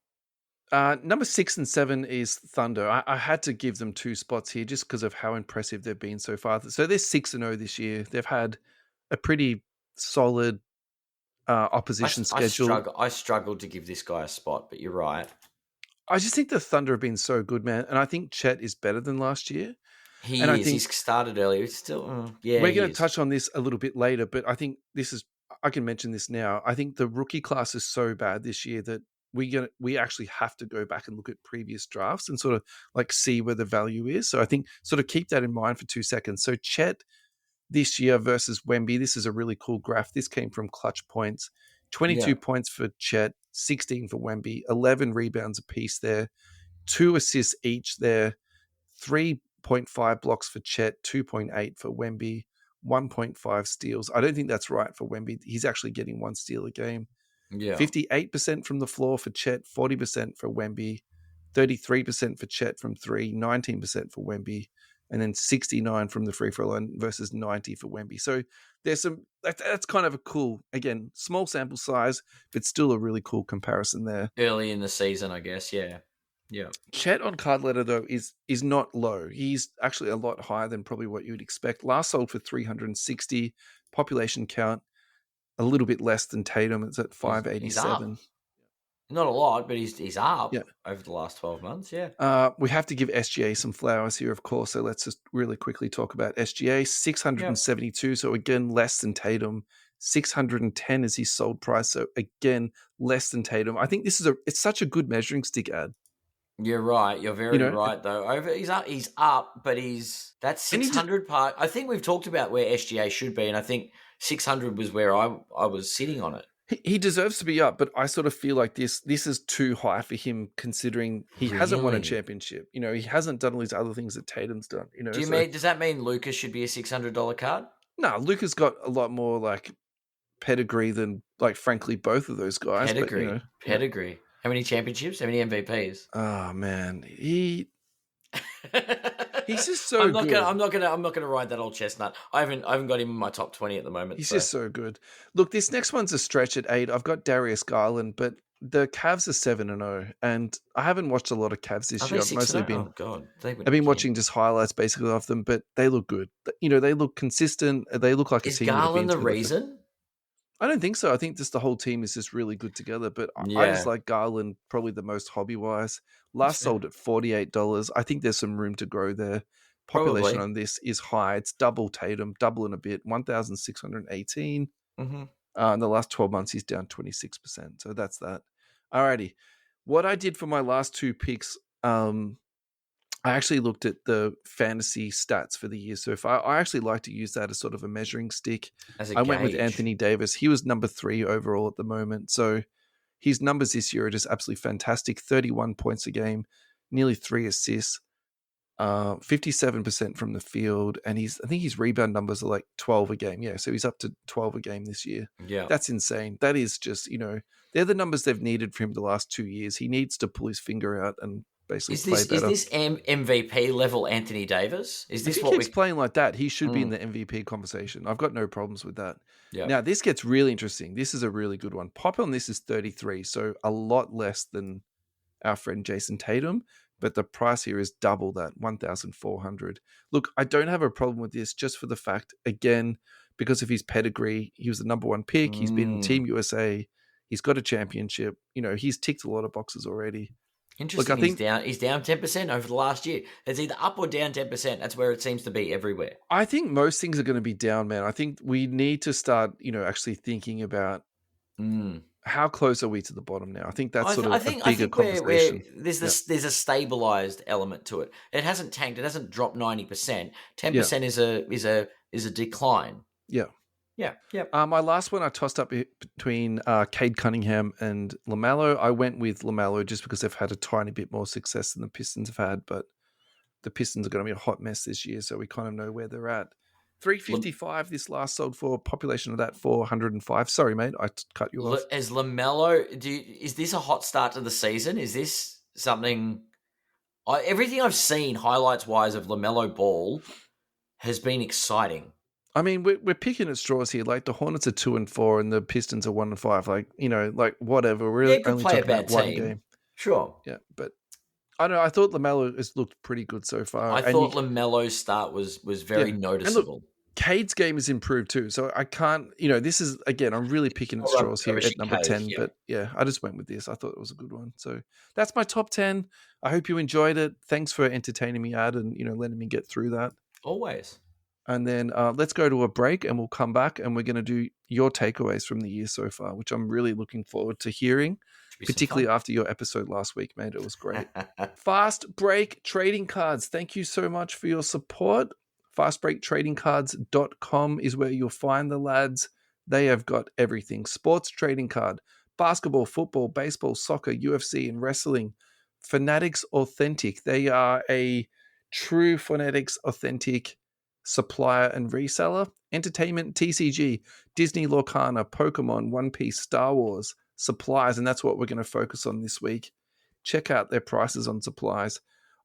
Number 6 and 7 is Thunder. I had to give them 2 spots here just because of how impressive they've been so far. So they're 6-0 this year. They've had a pretty solid opposition schedule.
I struggled to give this guy a spot, but you're right.
I just think the Thunder have been so good, man. And I think Chet is better than last year.
He
and
is.
I think
He's started earlier. It's still,
we're going to touch on this a little bit later, but I think I can mention this now. I think the rookie class is so bad this year that we actually have to go back and look at previous drafts and sort of like see where the value is. So I think sort of keep that in mind for 2 seconds. So Chet this year versus Wemby, this is a really cool graph. This came from Clutch Points. 22 points for Chet, 16 for Wemby, 11 rebounds apiece there, 2 assists each there, 3.5 blocks for Chet, 2.8 for Wemby, 1.5 steals. I don't think that's right for Wemby. He's actually getting 1 steal a game.
Yeah.
58% from the floor for Chet, 40% for Wemby, 33% for Chet from 3, 19% for Wemby, and then 69 from the free throw line versus 90 for Wemby. So there's that's kind of a cool, again, small sample size, but still a really cool comparison there.
Early in the season, I guess. Yeah. Yeah.
Chet on card letter, though, is not low. He's actually a lot higher than probably what you would expect. Last sold for 360, population count a little bit less than Tatum. It's at 587.
Not a lot, but he's up
Yeah.
over the last 12 months, yeah.
We have to give SGA some flowers here, of course, so let's just really quickly talk about SGA. 672, so again, less than Tatum. 610 is his sold price, so again, less than Tatum. I think it's such a good measuring stick ad.
You're right. You're very right, though. He's up, but that's 600 part. I think we've talked about where SGA should be, and I think 600 was where I was sitting on it.
He deserves to be up, but I sort of feel like this is too high for him, considering he hasn't won a championship. He hasn't done all these other things that Tatum's done.
Does that mean Lucas should be a $600 card?
No, Lucas got a lot more like pedigree than, like, frankly, both of those guys.
Pedigree. Yeah. How many championships? How many MVPs?
Oh man, he's just so good.
I'm not gonna ride that old chestnut. I haven't got him in my top 20 at the moment.
He's just so good. Look, this next one's a stretch at 8. I've got Darius Garland, but the Cavs are 7-0, and I haven't watched a lot of Cavs this year. I've mostly been I've been watching just highlights basically of them, but they look good. They look consistent. They look like a team. Is
Garland the reason?
I don't think so. I think just the whole team is just really good together. But I just like Garland probably the most hobby-wise. Last sold at $48. I think there's some room to grow there. Population on this is high. It's double Tatum, double and a bit, 1,618.
Mm-hmm.
In the last 12 months, he's down 26%. So that's that. Alrighty. What I did for my last 2 picks, I actually looked at the fantasy stats for the year. So if I actually like to use that as sort of a measuring stick. I went with Anthony Davis. He was number 3 overall at the moment. So his numbers this year are just absolutely fantastic. 31 points a game, nearly 3 assists, 57% from the field. And I think his rebound numbers are like 12 a game. Yeah, so he's up to 12 a game this year.
Yeah.
That's insane. That is just, they're the numbers they've needed for him the last 2 years. He needs to pull his finger out and basically play better.
Is this MVP level Anthony Davis? Is this
if he keeps playing like that, he should be in the MVP conversation. I've got no problems with that.
Yeah.
Now, this gets really interesting. This is a really good one. Pop on this is 33, so a lot less than our friend Jason Tatum, but the price here is double that, 1,400. Look, I don't have a problem with this just for the fact, again, because of his pedigree. He was the number 1 pick. He's been in Team USA. He's got a championship. He's ticked a lot of boxes already.
Interesting. Look, he's down 10% over the last year. It's either up or down 10%. That's where it seems to be everywhere.
I think most things are going to be down, man. I think we need to start, actually thinking about how close are we to the bottom now. I think that's a bigger conversation.
There's a stabilized element to it. It hasn't tanked. It hasn't dropped 90%. 10% is a decline.
Yeah.
Yeah.
My last one I tossed up between Cade Cunningham and LaMelo. I went with LaMelo just because they've had a tiny bit more success than the Pistons have had, but the Pistons are going to be a hot mess this year, so we kind of know where they're at. 355 this last sold for, population of that 405. Sorry, mate, I cut you off.
As LaMelo, is this a hot start to the season? Is this something... everything I've seen highlights-wise of LaMelo Ball has been exciting.
I mean, we're picking at straws here. Like the Hornets are 2-4 and the Pistons are 1-5. Like, like whatever.
Yeah,
We're
good
only
play a
talking
bad
about one
team.
game.
Sure.
Yeah, but I don't know. I thought LaMelo has looked pretty good so far,
I
and
thought LaMelo's start was very
yeah, and look,
noticeable.
Cade's game has improved too. So I can't. This is again. I'm really picking at
More
straws here
rubbish
at number
Cade,
10,
yeah.
but yeah, I just went with this. I thought it was a good one. So that's my top 10. I hope you enjoyed it. Thanks for entertaining me, Ad, and letting me get through that.
Always.
And then let's go to a break and we'll come back and we're going to do your takeaways from the year so far, which I'm really looking forward to hearing,
Should be some
particularly
fun.
after your episode last week, mate. It was great. Fast Break Trading Cards. Thank you so much for your support. Fastbreaktradingcards.com is where you'll find the lads. They have got everything. Sports trading card, basketball, football, baseball, soccer, UFC, and wrestling. Fanatics Authentic. They are a true Fanatics Authentic supplier and reseller. Entertainment, TCG, Disney Lorcana, Pokemon, One Piece, Star Wars, supplies, and that's what we're going to focus on this week. Check out their prices on supplies.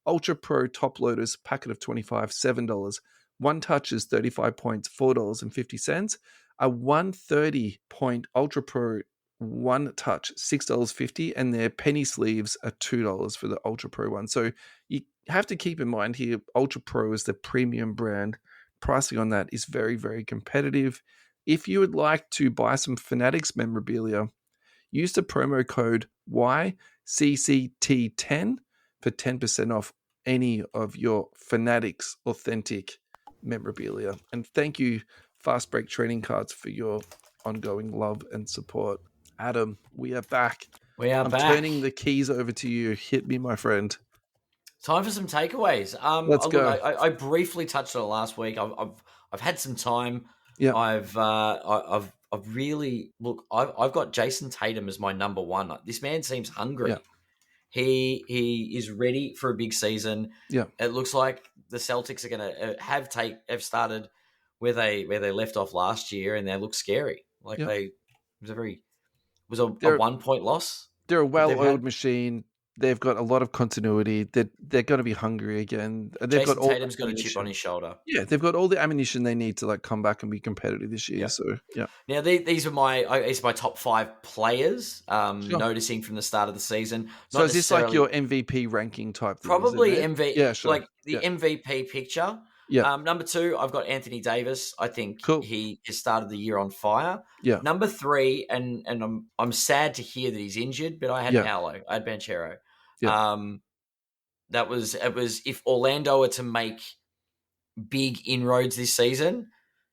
Ultra Pro top loaders, packet of 25, $7. One touch is 35 points, $4.50. A 130 point Ultra Pro one touch, $6.50, and their penny sleeves are $2 for the Ultra Pro one. So you have to keep in mind here, Ultra Pro is the premium brand. Pricing on that is very, very competitive. If you would like to buy some Fanatics memorabilia, use the promo code YCCT10 for 10% off any of your Fanatics authentic memorabilia. And thank you, Fast Break Trading Cards, for your ongoing love and support. Adam, we are back.
We are
I'm
back.
turning the keys over to you. Hit me, my friend.
Time for some takeaways.
Let's
Look,
go.
I briefly touched on it last week. I've had some time.
Yeah.
I've really look. I've got Jason Tatum as my number one. This man seems hungry.
Yeah.
He is ready for a big season.
Yeah.
It looks like the Celtics are going to have started where they left off last year, and they look scary. Like
Yeah.
it was a
They're
1 point loss
they're a
that they've
well-oiled
had.
machine. They've got a lot of continuity. They're going to be hungry again. They've got
Jason
all the
Tatum's got a chip on
ammunition.
his shoulder.
Yeah, they've got all the ammunition they need to come back and be competitive this year.
Yeah.
So yeah.
Now these are my top 5 players.
Sure.
Noticing from the start of the season.
So is this like your MVP ranking type thing?
Probably
is it,
MVP,
yeah, sure.
like the MVP picture.
Yeah.
Number 2, I've got Anthony Davis. I think
Cool.
he has started the year on fire.
Yeah.
Number 3, and I'm sad to hear that he's injured, but I had Paolo, I had Banchero.
Yeah.
It was if Orlando were to make big inroads this season,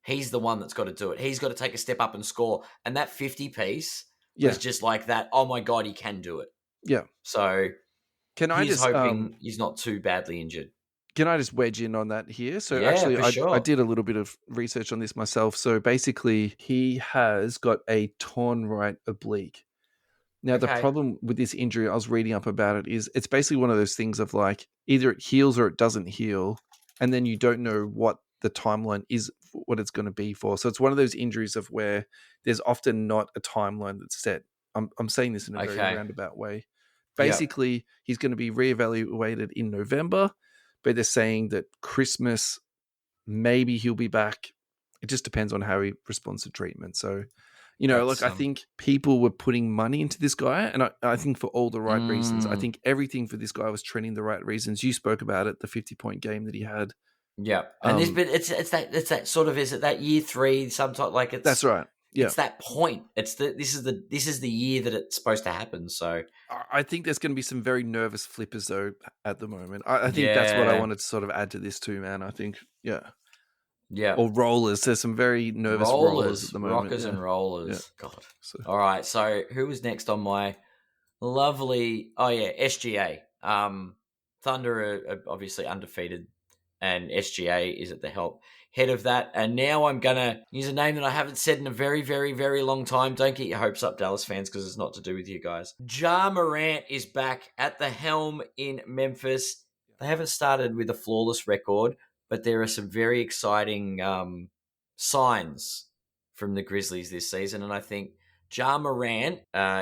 he's the one that's got to do it. He's got to take a step up and score. And that 50 piece was just like that. Oh my God, he can do it.
Yeah.
So
he's
hoping he's not too badly injured.
Can I just wedge in on that here? So
Yeah,
actually,
for sure.
I did a little bit of research on this myself. So basically, he has got a torn right oblique. Now, the problem with this injury, I was reading up about it, is it's basically one of those things of like either it heals or it doesn't heal, and then you don't know what the timeline is, what it's going to be for. So it's one of those injuries of where there's often not a timeline that's set. I'm saying this in a very roundabout way. Basically, he's going to be reevaluated in November, but they're saying that Christmas, maybe he'll be back. It just depends on how he responds to treatment. So, I think people were putting money into this guy, and I think for all the right reasons. I think everything for this guy was trending the right reasons. You spoke about it, the 50-point game that he had.
Yeah, and it's that sort of, is it that year 3 sometime, like it's
that's right. Yeah,
it's that point. This is the year that it's supposed to happen. So
I think there's going to be some very nervous flippers though at the moment. I think that's what I wanted to sort of add to this too, man. I think yeah, or rollers. There's some very nervous rollers at the moment.
Rockers and rollers.
Yeah.
God. All right. So who was next on my lovely? Oh yeah, SGA. Thunder are obviously undefeated, and SGA is at the head of that. And now I'm going to use a name that I haven't said in a very, very, very long time. Don't get your hopes up, Dallas fans, because it's not to do with you guys. Ja Morant is back at the helm in Memphis. They haven't started with a flawless record, but there are some very exciting signs from the Grizzlies this season. And I think Ja Morant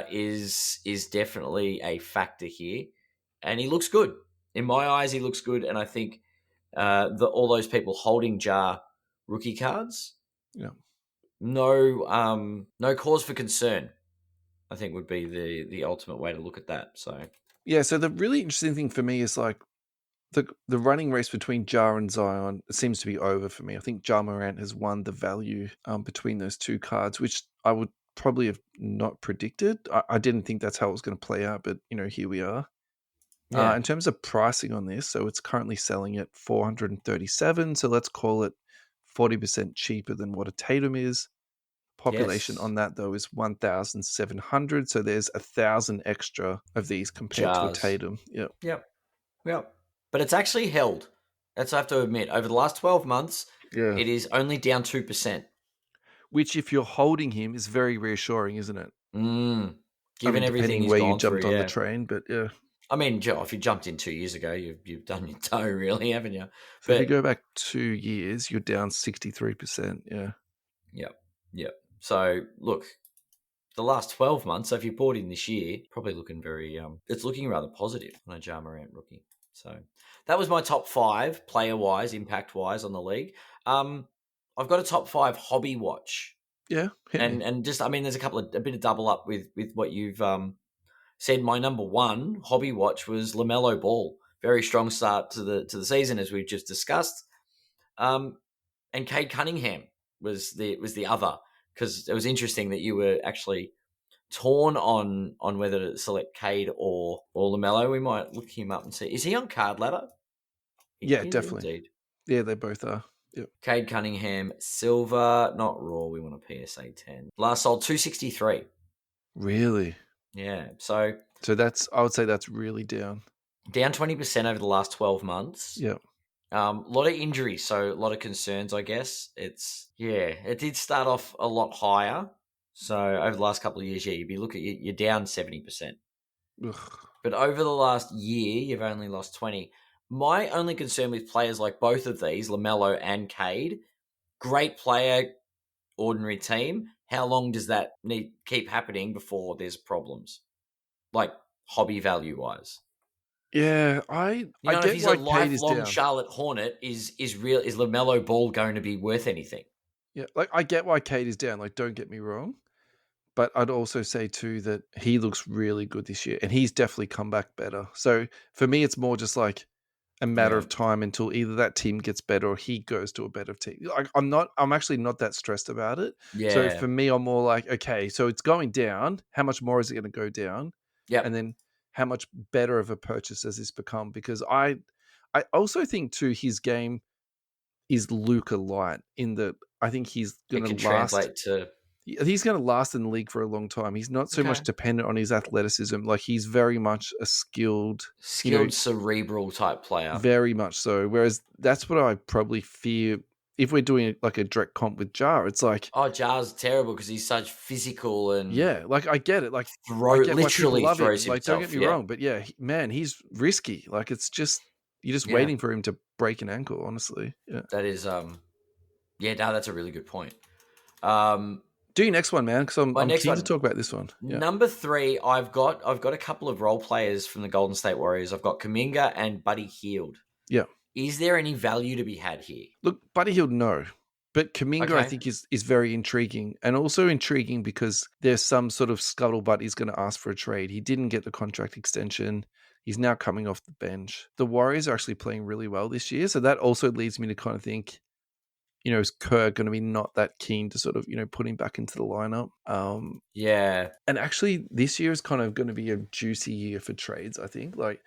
is definitely a factor here. And he looks good. In my eyes, he looks good. And I think all those people holding Ja rookie cards
Yeah.
No cause for concern, I think would be the ultimate way to look at that. So
Yeah, so the really interesting thing for me is like the running race between Jar and Zion seems to be over for me. I think Ja Morant has won the value between those two cards, which I would probably have not predicted. I didn't think that's how it was going to play out, but here we are.
yeah,
In terms of pricing on this, so it's currently selling at 437. So let's call it 40% cheaper than what a Tatum is. Population
yes,
on that though is 1,700. So there's 1,000 extra of these compared to a
jars.
Tatum. Yeah.
Yep, yep. But it's actually held. That's I have to admit. Over the last 12 months,
Yeah.
it is only down 2%.
Which, if you're holding him, is very reassuring, isn't it? I
Given
mean,
everything
depending
he's
where you
gone through,
jumped on the
yeah.
train, but yeah.
I mean, Joe, if you jumped in 2 years ago, you've done your toe, really, haven't you?
So if you
But
go back 2 years, you're down 63%. Yeah.
yep, yep. So look, the last 12 months, so if you bought in this year, probably looking very it's looking rather positive on a Ja Morant rookie. So that was my top 5 player wise, impact wise on the league. I've got a top 5 hobby watch.
Yeah. Hit me.
And just I mean there's a bit of double up with what you've said. My number 1 hobby watch was LaMelo Ball. Very strong start to the season, as we've just discussed. And Cade Cunningham was the other, because it was interesting that you were actually torn on whether to select Cade or LaMelo. We might look him up and see. Is he on card ladder? He
Yeah,
is
definitely.
indeed.
Yeah, they both are. Yep.
Cade Cunningham, silver, not raw. We want a PSA 10. Last sold 263.
Really?
Yeah. So
So I would say that's really down.
down 20% over the last 12 months.
Yeah.
A lot of injuries, so a lot of concerns, I guess. It did start off a lot higher. So over the last couple of years, you're down 70%.
Ugh.
But over the last year, you've only lost 20. My only concern with players like both of these, LaMelo and Cade, great player, ordinary team. How long does that need keep happening before there's problems? Like hobby value wise.
Yeah,
You
I
know, if
get
he's a
why Cade is
lifelong
down.
Charlotte Hornet, is LaMelo Ball going to be worth anything?
Yeah, like I get why Cade is down. Like, don't get me wrong. But I'd also say too that he looks really good this year, and he's definitely come back better. So for me, it's more just like a matter
Yeah.
of time until either that team gets better or he goes to a better team. Like I'm actually not that stressed about it. So
Yeah.
for me, I'm more like, okay, so it's going down. How much more is it going to go down? And
Yep.
then how much better of a purchase has this become? Because I also think too his game is Luca light in that I think he's
It
going
can
to last.
translate to
He's going to last in the league for a long time. He's not so much
okay.
dependent on his athleticism. Like he's very much a skilled,
Skilled cerebral type player.
very much so. Whereas that's what I probably fear if we're doing like a direct comp with Jar. It's like,
Oh, Jar's terrible because he's such physical and
yeah, like I get it. Like I get why people
literally
love him.
throws
Like don't get
himself.
me
Yeah.
wrong, but yeah, man, he's risky. Like it's just you're just
Yeah.
waiting for him to break an ankle. Honestly, yeah.
That is yeah, no, that's a really good point. Um
Do your next one, man, because
my
I'm
next
keen to
one,
talk about this one. Yeah,
number 3, I've got a couple of role players from the Golden State Warriors. I've got Kuminga and Buddy Hield.
yeah.
Is there any value to be had here?
Look, Buddy Hield, no. But Kuminga, I
Okay.
think, is very intriguing. And also intriguing because there's some sort of scuttlebutt he's going to ask for a trade. He didn't get the contract extension. He's now coming off the bench. The Warriors are actually playing really well this year. So that also leads me to kind of think, is Kerr going to be not that keen to sort of, put him back into the lineup?
Yeah.
And actually, this year is kind of going to be a juicy year for trades, I think. Like,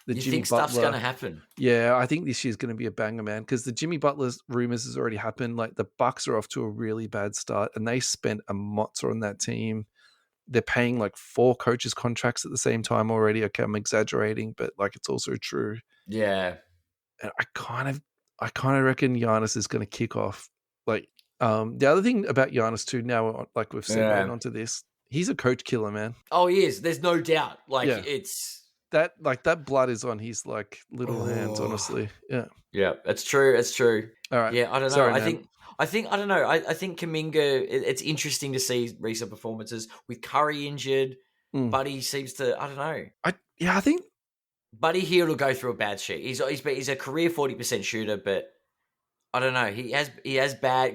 the
You
Jimmy
think stuff's going
Butler.
to happen?
Yeah, I think this year's going to be a banger, man, because the Jimmy Butler rumors has already happened. Like the Bucks are off to a really bad start, and they spent a mozza on that team. They're paying like 4 coaches contracts at the same time already. Okay, I'm exaggerating, but like it's also true.
Yeah.
And I kind of reckon Giannis is going to kick off. Like the other thing about Giannis too, now like we've segued onto this, he's a coach killer, man.
Oh, he is. There's no doubt. Like
Yeah.
it's
That blood is on his like little hands,
Oh.
honestly. Yeah.
Yeah, it's true. It's true.
All right.
Yeah, I don't know.
Sorry,
I
man.
think I don't know. I think Kuminga. It's interesting to see recent performances with Curry injured. Buddy seems to. I don't know.
I think
Buddy here will go through a bad shoot. He's a career 40% shooter, but I don't know. He has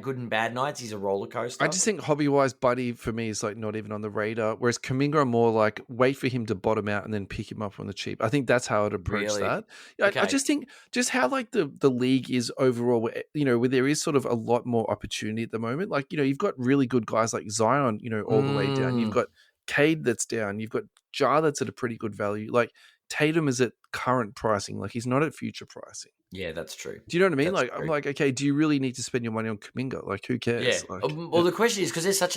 good and bad nights. He's a roller
I
coaster.
just think hobby-wise, Buddy, for me, is like not even on the radar. Whereas Kaminga, I'm more like, wait for him to bottom out and then pick him up on the cheap. I think that's how I'd approach
Really?
that. I
Okay.
just think just how like the league is overall, where there is sort of a lot more opportunity at the moment. Like, you've got really good guys like Zion, all the way down. You've
Mm.
got Cade that's down. You've got Jar that's at a pretty good value. Like Tatum is at current pricing. Like he's not at future pricing.
Yeah, that's true.
Do you know what I mean?
That's
Like, I'm
true.
like, okay, do you really need to spend your money on Kaminga? Like, who
Yeah.
cares? Like,
Well, the question is because there's such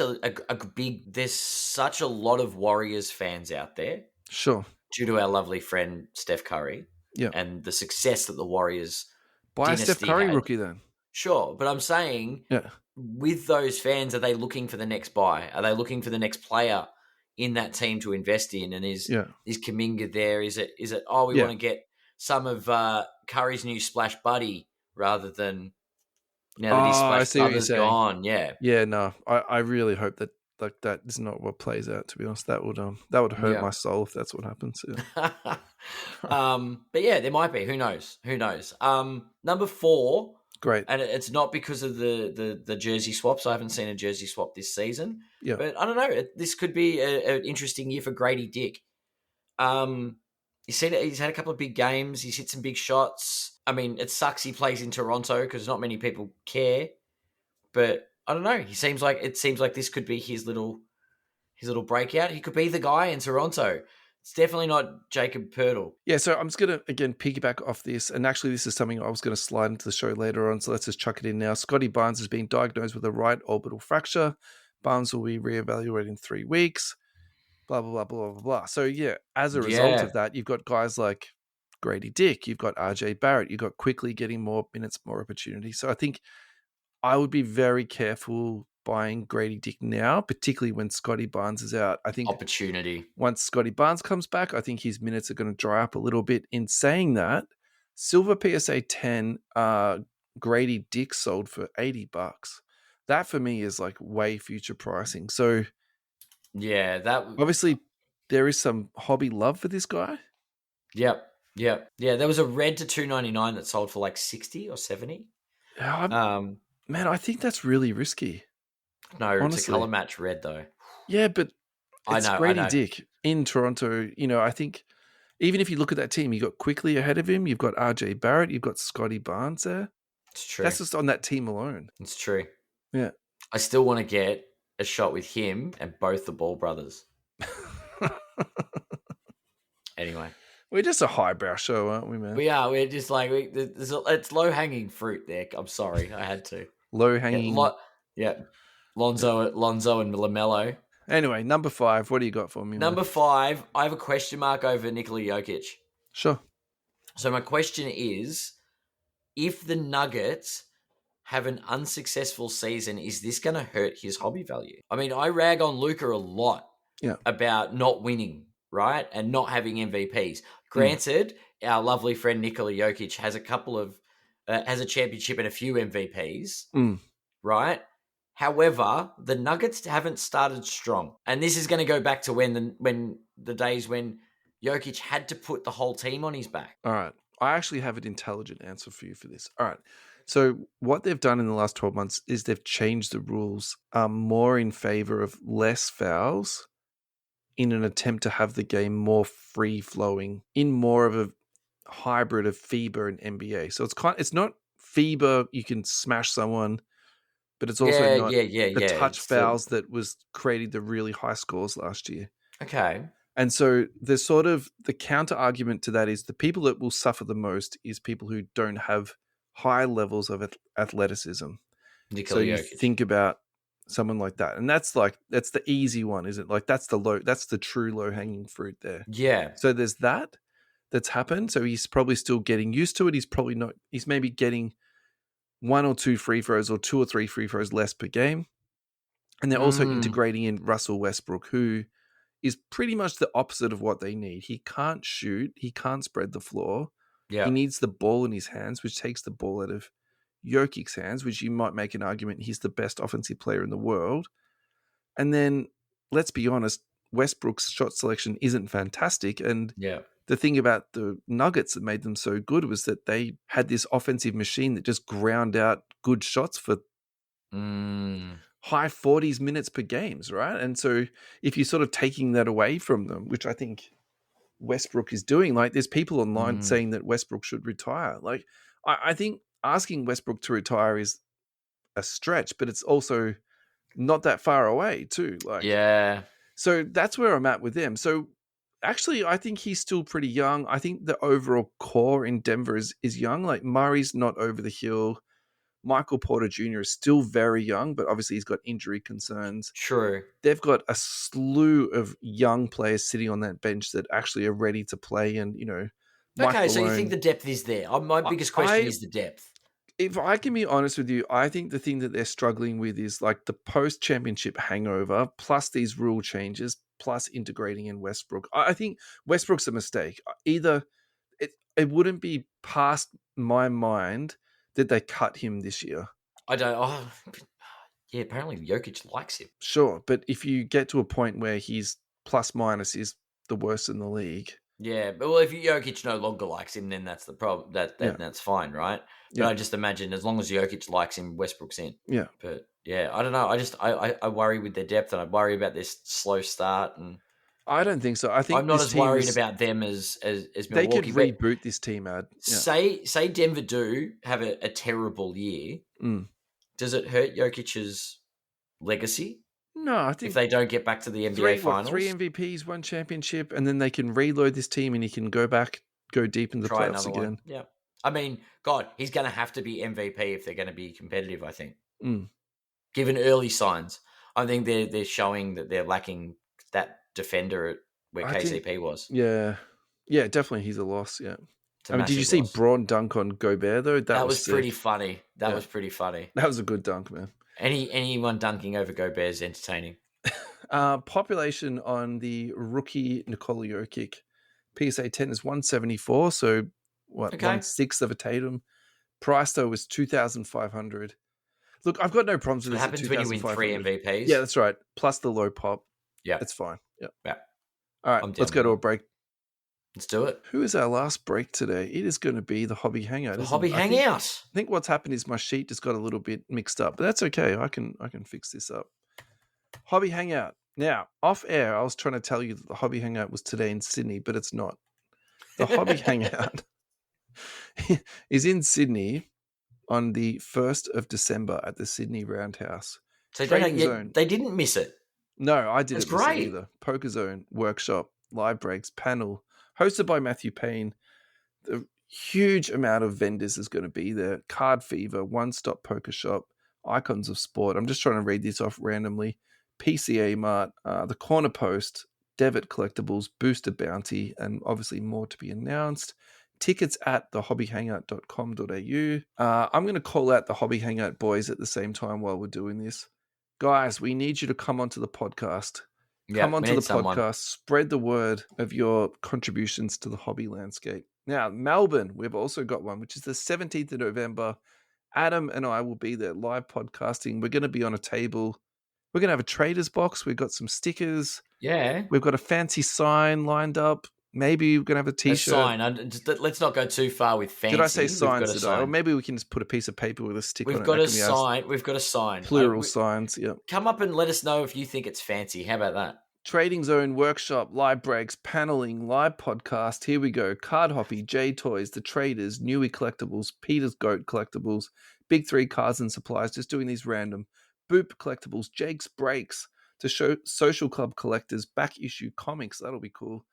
there's such a lot of Warriors fans out there
sure.
due to our lovely friend Steph Curry
Yeah.
and the success that the Warriors
Buy a Steph
dynasty
Curry
had.
rookie then.
Sure, but I'm saying
Yeah.
with those fans, are they looking for the next buy? Are they looking for the next player in that team to invest in? And is Kuminga there? Is it we want to get some of Curry's new splash buddy rather than now that his
I
splash
see what you're
brother's
saying.
gone? Yeah.
Yeah, no. I really hope that like that is not what plays out, to be honest. That would hurt my soul if that's what happens. Yeah.
But yeah, there might be. Who knows? Who knows? Number 4.
Great.
And it's not because of the jersey swaps. I haven't seen a jersey swap this season.
Yeah.
But I don't know. This could be an interesting year for Grady Dick. He's had a couple of big games. He's hit some big shots. I mean, it sucks he plays in Toronto because not many people care. But I don't know. It seems like this could be his little breakout. He could be the guy in Toronto. It's definitely not Jacob Poeltl.
Yeah, so I'm just going to, again, piggyback off this. And actually, this is something I was going to slide into the show later on. So let's just chuck it in now. Scottie Barnes has been diagnosed with a right orbital fracture. Barnes will be reevaluated in 3 weeks. Blah, blah, blah, blah, blah, blah. So, yeah, as a result of that, you've got guys like Grady Dick. You've got RJ Barrett. You've got Quickly getting more minutes, more opportunity. So I think I would be very careful buying Grady Dick now, particularly when Scottie Barnes is out. I think
opportunity.
Once Scottie Barnes comes back, I think his minutes are going to dry up a little bit. In saying that, Silver PSA 10 Grady Dick sold for $80. That for me is like way future pricing. So
yeah, that
obviously there is some hobby love for this guy.
Yep. Yeah. There was a red to $2.99 that sold for like 60 or 70.
Man, I think that's really risky.
No, honestly. It's a color match red though.
Yeah, but it's Grady
I know.
Dick in Toronto. I think even if you look at that team, you got Quickly ahead of him. You've got RJ Barrett. You've got Scottie Barnes there.
It's true.
That's just on that team alone.
It's true.
Yeah.
I still want to get a shot with him and both the Ball brothers. Anyway.
We're just a highbrow show, aren't we, man?
We are. We're just like, it's low-hanging fruit there. I'm sorry. I had to.
Low-hanging.
Yeah. Lonzo and LaMelo.
Anyway, number 5. What do you got for me,
Number 5, I have a question mark over Nikola Jokic.
Sure.
So my question is, if the Nuggets have an unsuccessful season, is this going to hurt his hobby value? I mean, I rag on Luka a lot about not winning, right? And not having MVPs. Granted, our lovely friend Nikola Jokic has a couple of, has a championship and a few MVPs, right? However, the Nuggets haven't started strong. And this is going to go back to when the days when Jokic had to put the whole team on his back.
All right. I actually have an intelligent answer for you for this. All right. So what they've done in the last 12 months is they've changed the rules more in favor of less fouls in an attempt to have the game more free-flowing, in more of a hybrid of FIBA and NBA. So it's not FIBA, you can smash someone, but it's also not the touch fouls that was creating the really high scores last year.
Okay.
And so there's sort of the counter argument to that is the people that will suffer the most is people who don't have high levels of athleticism. So you think about someone like that, and that's the easy one, isn't it? Like that's the true low hanging fruit there.
Yeah.
So there's that's happened. So he's probably still getting used to it. He's maybe getting 1 or 2 free throws or 2 or 3 free throws less per game. And they're also integrating in Russell Westbrook, who is pretty much the opposite of what they need. He can't shoot. He can't spread the floor. Yeah. He needs the ball in his hands, which takes the ball out of Jokic's hands, which you might make an argument he's the best offensive player in the world. And then, let's be honest, Westbrook's shot selection isn't fantastic. And the thing about the Nuggets that made them so good was that they had this offensive machine that just ground out good shots for high 40s minutes per games, right? And so if you're sort of taking that away from them, which I think Westbrook is doing, like there's people online saying that Westbrook should retire. Like I think asking Westbrook to retire is a stretch, but it's also not that far away too. Like,
Yeah.
so that's where I'm at with them. So actually, I think he's still pretty young. I think the overall core in Denver is young. Like Murray's not over the hill. Michael Porter Jr. is still very young, but obviously he's got injury concerns.
True.
They've got a slew of young players sitting on that bench that actually are ready to play. And, Mike
Okay, so you
Malone,
think the depth is there? My biggest question is the depth.
if I can be honest with you, I think the thing that they're struggling with is like the post-championship hangover, plus these rule changes, plus integrating in Westbrook. I think Westbrook's a mistake. Either it wouldn't be past my mind that they cut him this year.
I don't. Oh, yeah, apparently Jokic likes him.
Sure, but if you get to a point where he's plus minus is the worst in the league.
Yeah, but well, if Jokic no longer likes him, then that's the problem. That's fine, right? But I just imagine as long as Jokic likes him, Westbrook's in.
Yeah.
But yeah, I don't know. I worry with their depth, and I worry about this slow start. And
I don't think so. I think
I'm not as worried about them as Milwaukee.
They could reboot this team, Ad.
Yeah. Say Denver do have a terrible year. Does it hurt Jokic's legacy?
No, I think
if they don't get back to the NBA Finals,
3 MVPs, 1 championship, and then they can reload this team, and he can go deep in the playoffs again.
One. Yeah, I mean, God, he's going to have to be MVP if they're going to be competitive. I think, given early signs, I think they're showing that they're lacking that defender at where KCP was.
Yeah, definitely, he's a loss. Yeah. I mean, did you see Braun dunk on Gobert though?
That was pretty funny. That was pretty funny.
That was a good dunk, man.
Anyone dunking over Gobert is entertaining.
Population on the rookie Nikola Jokic PSA 10 is 174. So what? Okay. 1/6 of a Tatum. Price though was 2,500. Look, I've got no problems with this.
What happens when you win 3 MVPs?
Yeah, that's right. Plus the low pop.
Yeah,
it's fine. Yeah.
All
right, let's go to a break.
Let's do it.
Who is our last break today? It is going to be the Hobby Hangout.
The Hobby Hangout.
I think what's happened is my sheet just got a little bit mixed up, but that's okay. I can fix this up. Hobby Hangout. Now, off air, I was trying to tell you that the Hobby Hangout was today in Sydney, but it's not. The Hobby Hangout is in Sydney on the 1st of December at the Sydney Roundhouse.
So they didn't miss it.
No, I didn't
miss
it either. Poker Zone, workshop, live breaks, panel, hosted by Matthew Payne. The huge amount of vendors is going to be there. Card Fever, One Stop Poker Shop, Icons of Sport. I'm just trying to read this off randomly. PCA Mart, The Corner Post, Devitt Collectibles, Booster Bounty, and obviously more to be announced. Tickets at thehobbyhangout.com.au. I'm going to call out the Hobby Hangout boys at the same time while we're doing this. Guys, we need you to come onto the podcast. Come onto the podcast. Spread the word of your contributions to the hobby landscape. Now, Melbourne, we've also got one, which is the 17th of November. Adam and I will be there live podcasting. We're going to be on a table. We're going to have a trader's box. We've got some stickers.
Yeah.
We've got a fancy sign lined up. Maybe we're going to have a T-shirt.
A sign. Let's not go too far with fancy.
Did I say signs today? Or maybe we can just put a piece of paper with a stick on it.
We've got a sign.
Plural signs, yeah.
Come up and let us know if you think it's fancy. How about that?
Trading Zone, workshop, live breaks, paneling, live podcast. Here we go. Card Hoppy, J Toys, The Traders, Newy Collectibles, Peter's Goat Collectibles, Big Three Cars and Supplies, just doing these random. Boop Collectibles, Jake's Breaks, to show Social Club Collectors, back issue comics. That'll be cool.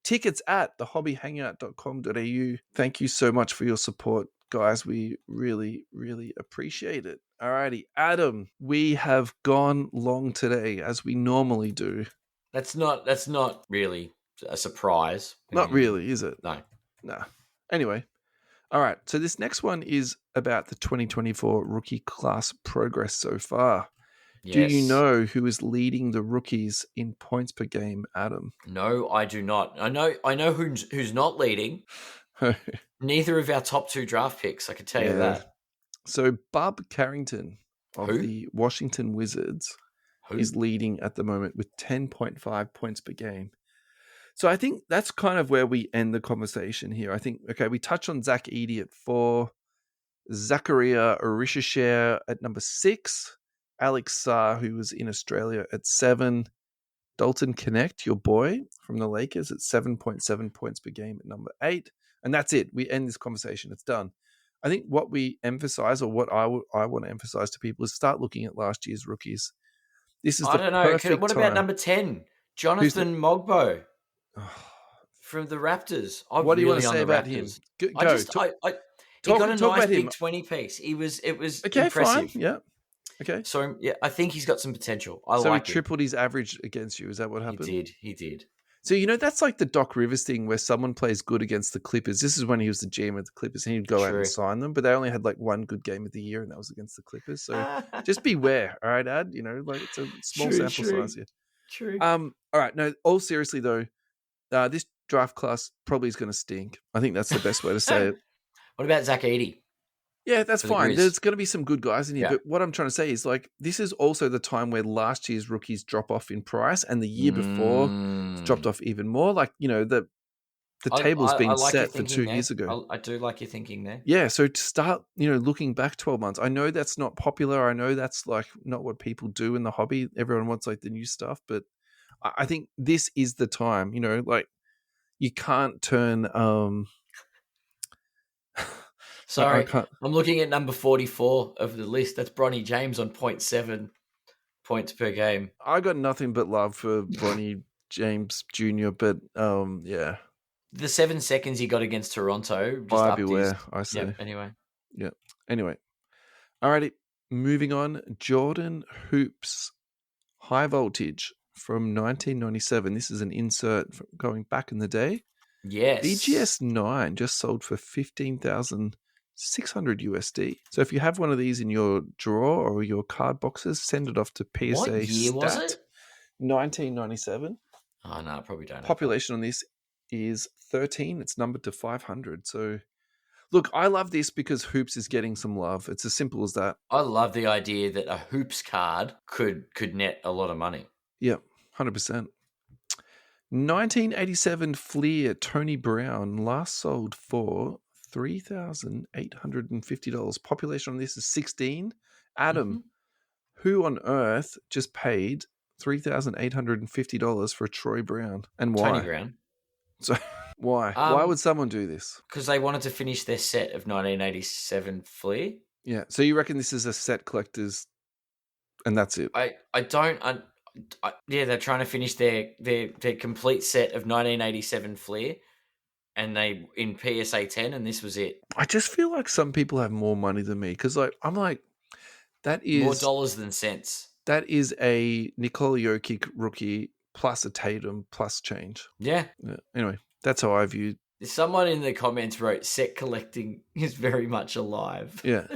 Tickets at thehobbyhangout.com.au. Thank you so much for your support, guys. We really, really appreciate it. Alrighty, Adam, we have gone long today, as we normally do.
That's not really a surprise.
Not really, is it?
No.
Anyway, all right. So this next one is about the 2024 rookie class progress so far. Yes. Do you know who is leading the rookies in points per game, Adam?
No, I do not. I know who's not leading. Neither of our top 2 draft picks, I can tell you that.
So Bub Carrington of the Washington Wizards is leading at the moment with 10.5 points per game. So I think that's kind of where we end the conversation here. I think, okay, we touched on Zach Edey at 4, Zachariah Orishashare at number 6, Alex Sarr, who was in Australia, at 7, Dalton Connect, your boy from the Lakers, at 7.7 points per game at number 8. And that's it. We end this conversation. It's done. I think what we emphasize, or what I want to emphasize to people, is start looking at last year's rookies. This is
I
the
don't know.
perfect
What
time.
about number 10? Jonathan Mogbo from the Raptors.
What do you want to say about him?
He got a nice big 20 piece. It was
okay,
impressive.
Fine. Yeah. Okay.
So yeah, I think he's got some potential.
So he tripled his average against you. Is that what happened?
He did.
So, that's like the Doc Rivers thing where someone plays good against the Clippers. This is when he was the GM of the Clippers and he'd go out and sign them, but they only had like one good game of the year and that was against the Clippers. So just beware. All right, Ad, it's a small sample size here.
True.
All right. No, all seriously though, this draft class probably is going to stink. I think that's the best way to say it.
What about Zach Edey?
Yeah, that's fine. There's going to be some good guys in here. Yeah. But what I'm trying to say is, this is also the time where last year's rookies drop off in price and the year before dropped off even more. The table's been set for 2 years ago.
I do like your thinking there.
Yeah, so to start, looking back 12 months, I know that's not popular. I know that's not what people do in the hobby. Everyone wants the new stuff. But I think this is the time, you can't turn...
Sorry, I'm looking at number 44 of the list. That's Bronny James on 0.7 points per game.
I got nothing but love for Bronny James Jr., but yeah.
The 7 seconds he got against Toronto.
Just beware, I say.
Yep, anyway.
Yeah, anyway. Alrighty, moving on. Jordan Hoops, high voltage from 1997. This is an insert from going back in the day.
Yes.
BGS 9 just sold for $15,600 USD. So if you have one of these in your drawer or your card boxes, send it off to PSA.
What year was it?
1997.
Oh, no, I probably don't.
Population on this is 13. It's numbered to 500. So, look, I love this because Hoops is getting some love. It's as simple as that.
I love the idea that a Hoops card could net a lot of money.
Yeah, 100%. 1987 Fleer Tony Brown last sold for $3,850. Population on this is 16. Adam, who on earth just paid $3,850 for a Troy Brown, and why?
Tony Brown.
So why? Why would someone do this?
Because they wanted to finish their set of 1987 Fleer.
Yeah. So you reckon this is a set collector's, and that's it?
I don't. They're trying to finish their complete set of 1987 Fleer, and they in PSA 10, and this was it.
I just feel like some people have more money than me because I'm like, that is
more dollars than cents.
That is a Nikola Jokic rookie plus a Tatum plus change.
Yeah.
Anyway, that's how I view.
Someone in the comments wrote, "Set collecting is very much alive."
Yeah.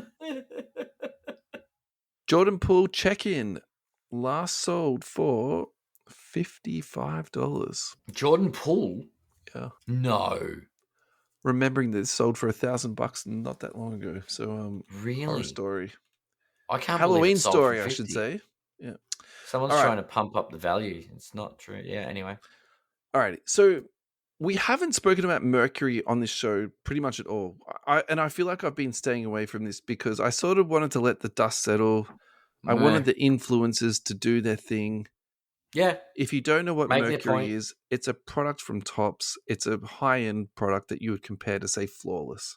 Jordan Poole check-in. Last sold for $55.
Jordan Poole?
Yeah.
No.
Remembering that it sold for $1,000 not that long ago. So
really?
Horror story.
I can't
Halloween
believe it sold
story,
for $50.
I should say. Yeah.
Someone's trying to pump up the value. It's not true. Yeah, anyway.
All right. So we haven't spoken about Mercury on this show pretty much at all. I feel like I've been staying away from this because I sort of wanted to let the dust settle. I wanted the influencers to do their thing.
Yeah.
If you don't know what Mercury is, it's a product from Topps. It's a high-end product that you would compare to, say, Flawless.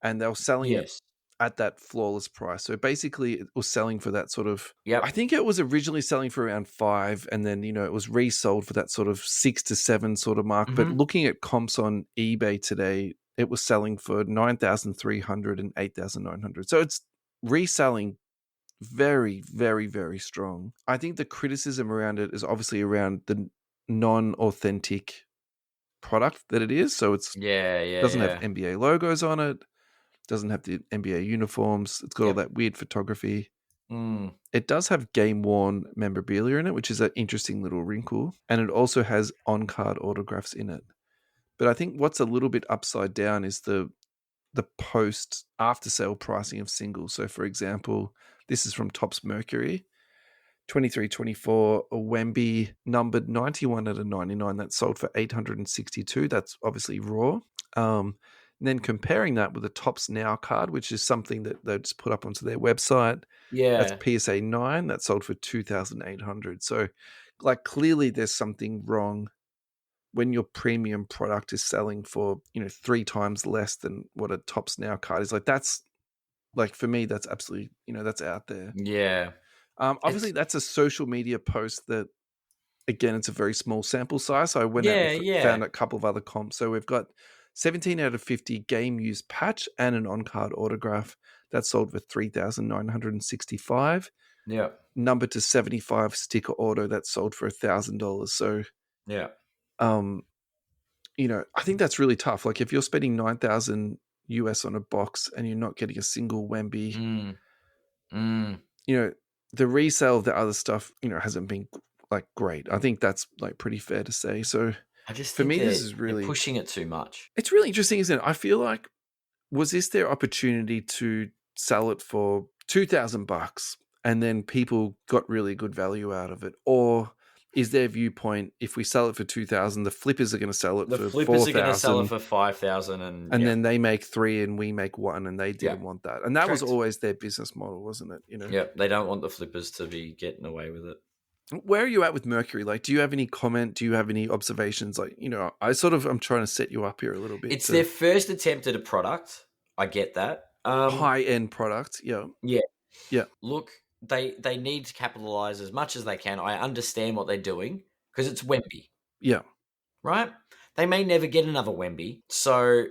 And they were selling it at that Flawless price. So basically, it was selling for that sort of...
Yep.
I think it was originally selling for around 5, and then, it was resold for that sort of 6 to 7 sort of mark. But looking at comps on eBay today, it was selling for $9,300 and $8,900. So it's reselling very, very, very strong. I think the criticism around it is obviously around the non-authentic product that it is. So it's doesn't have NBA logos on it, doesn't have the NBA uniforms. It's got all that weird photography. It does have game-worn memorabilia in it, which is an interesting little wrinkle. And it also has on-card autographs in it. But I think what's a little bit upside down is the post after-sale pricing of singles. So, for example, this is from Topps Mercury. 23-24, a Wemby numbered 91 out of 99 that sold for 862. That's obviously raw. And then comparing that with a Tops Now card, which is something that they just put up onto their website. That's
Yeah.
PSA 9 that sold for 2,800. So, like, clearly there's something wrong when your premium product is selling for 3 times less than what a Tops Now card is. Like, that's like, for me, that's absolutely that's out there.
Yeah.
Obviously,
It's
that's a social media post that, again, it's a very small sample size. So I went out
yeah,
and
yeah.
found a couple of other comps. So we've got 17 out of 50 game used patch and an on card autograph that sold for 3,965.
Yeah.
Number to 75 sticker auto that sold for $1,000. So,
Yeah.
I think that's really tough. Like, if you're spending 9,000 US on a box and you're not getting a single Wemby,
Mm. Mm.
The resale of the other stuff, hasn't been like great. I think that's like pretty fair to say. So
I just
for
think
me, this is
they're
really,
pushing it too much.
it's really interesting, isn't it? I feel like, was this their opportunity to sell it for $2,000 and then people got really good value out of it? Or is their viewpoint, if we sell it for 2,000, the flippers are going to sell it
The
for
flippers are going to sell it
4,000
for 5,000, and
and
yeah,
then they make 3 and we make 1 and they didn't
Yeah.
want that. And that was
Correct.
always their business model, wasn't it?
yeah, they don't want the flippers to be getting away with it.
Where are you at with Mercury? Like, do you have any comment? Do you have any observations? Like, I'm trying to set you up here a little bit.
It's their first attempt at a product. I get that.
High-end product. Yeah.
Yeah.
Yeah.
Look, they need to capitalize as much as they can. I understand what they're doing because it's Wemby,
Yeah.
right? They may never get another Wemby, so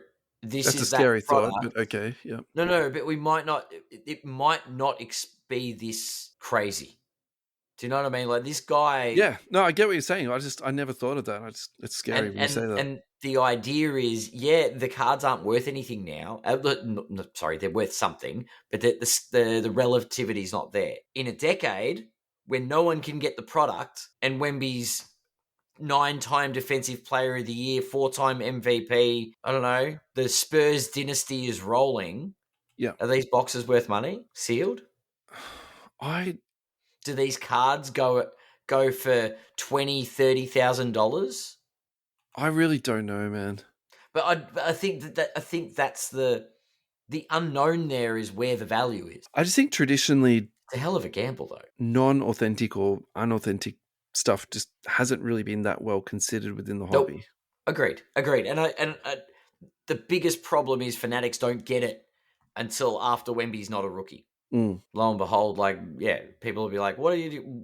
this
That's a
is that
scary thought,
product.
but okay. Yeah.
No, but we might not. It might not be this crazy. Do you know what I mean? Like this guy.
Yeah. No, I get what you're saying. I never thought of that. It's scary when you say that.
And the idea is, the cards aren't worth anything now. Sorry, they're worth something, but the relativity is not there. In a decade, when no one can get the product, and Wemby's 9-time Defensive Player of the Year, 4-time MVP, I don't know, the Spurs dynasty is rolling.
Yeah.
Are these boxes worth money? Sealed? Do these cards go for $20,000-$30,000?
I really don't know, man.
But I think that's the unknown. There is where the value is.
I just think traditionally,
It's a hell of a gamble, though.
non-authentic or unauthentic stuff just hasn't really been that well considered within the hobby.
Agreed. And the biggest problem is fanatics don't get it until after Wemby's not a rookie.
Mm.
Lo and behold, people will be like, "What do you do?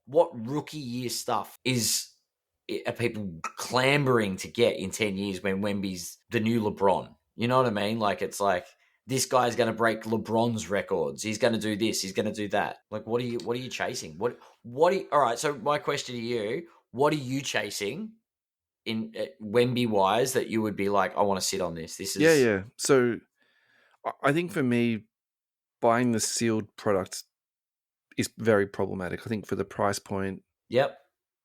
What rookie year stuff are people clambering to get in 10 years when Wemby's the new LeBron?" You know what I mean? Like, it's like, this guy's going to break LeBron's records. He's going to do this. He's going to do that. Like, what are you chasing? All right. So my question to you, what are you chasing in Wemby wise that you would be like, I want to sit on this? This is.
Yeah. So I think for me, buying the sealed product is very problematic. I think for the price point.
Yep.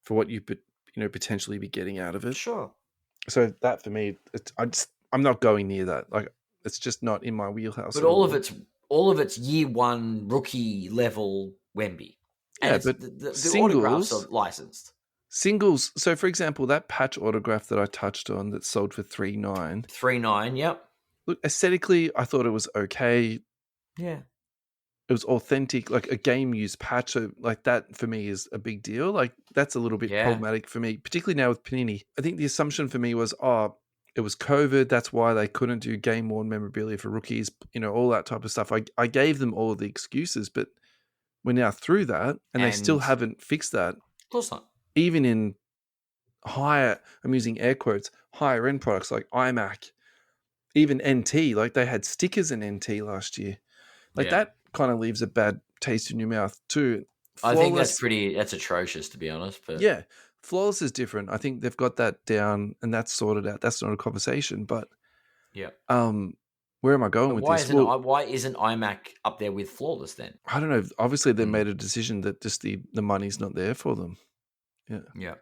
For what you potentially be getting out of it.
Sure.
So that for me, I'm not going near that. Like, it's just not in my wheelhouse.
But all of it's year one rookie level Wemby. And
but
the autographs are licensed.
Singles. So, for example, that patch autograph that I touched on that sold for 3.9.
3.9. Yep.
Look, aesthetically, I thought it was okay.
Yeah.
It was authentic, like a game used patch. So, like, that for me is a big deal. Like, that's a little bit problematic for me, particularly now with Panini. I think the assumption for me was, it was COVID. That's why they couldn't do game worn memorabilia for rookies, all that type of stuff. I gave them all of the excuses, but we're now through that and they still haven't fixed that.
Of course not.
Even in higher, I'm using air quotes, higher end products like iMac, even NT, like they had stickers in NT last year. Like that kind of leaves a bad taste in your mouth too.
Flawless, I think that's atrocious, to be honest. But
yeah, Flawless is different. I think they've got that down and that's sorted out. That's not a conversation, but
yeah.
Where am I going with this?
Why isn't iMac up there with Flawless then?
I don't know. Obviously, they made a decision that just the money's not there for them. Yeah.
Yeah.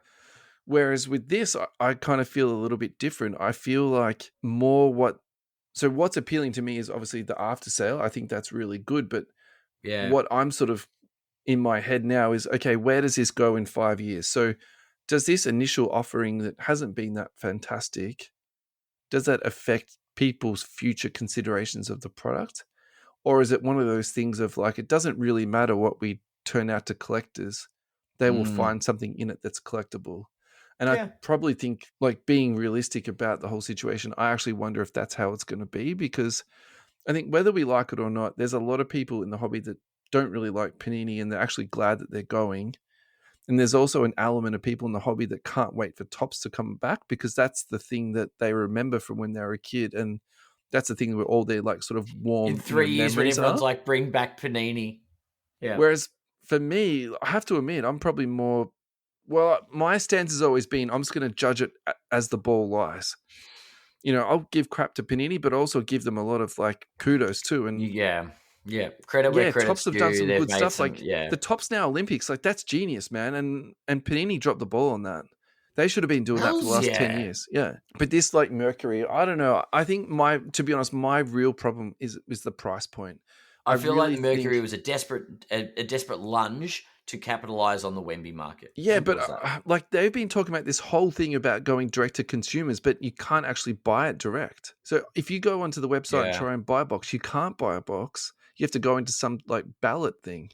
Whereas with this, I kind of feel a little bit different. I feel like what's appealing to me is obviously the after sale. I think that's really good. But what I'm sort of in my head now is, okay, where does this go in 5 years? So does this initial offering that hasn't been that fantastic, does that affect people's future considerations of the product? Or is it one of those things of like, it doesn't really matter what we turn out to collectors, they will find something in it that's collectible. And I
Yeah.
probably think, like, being realistic about the whole situation, I actually wonder if that's how it's going to be, because I think whether we like it or not, there's a lot of people in the hobby that don't really like Panini and they're actually glad that they're going. And there's also an element of people in the hobby that can't wait for Tops to come back, because that's the thing that they remember from when they were a kid. And that's the thing where all their like sort of
In
warm,
3 years, when
memories
everyone's
are.
like, bring back Panini. Yeah.
Whereas for me, I have to admit, I'm probably more, well, my stance has always been, I'm just going to judge it as the ball lies. I'll give crap to Panini, but also give them a lot of like kudos too. And
Yeah. Yeah. Credit where
yeah, Tops
credit's
have done
due.
some
They've
good
made
stuff.
some,
Like
yeah.
the Tops Now Olympics, like that's genius, man. And Panini dropped the ball on that. They should have been doing that for the
Hells
last 10
yeah.
years. Yeah. But this like Mercury, I don't know. I think to be honest, my real problem is the price point. I
I feel like
really
the Mercury
think,
was a desperate lunge to capitalize on the Wemby market.
yeah,
Simple
but
as that.
like they've been talking about this whole thing about going direct to consumers, but you can't actually buy it direct. So if you go onto the website and
Yeah.
try and buy a box, you can't buy a box. You have to go into some like ballot thing.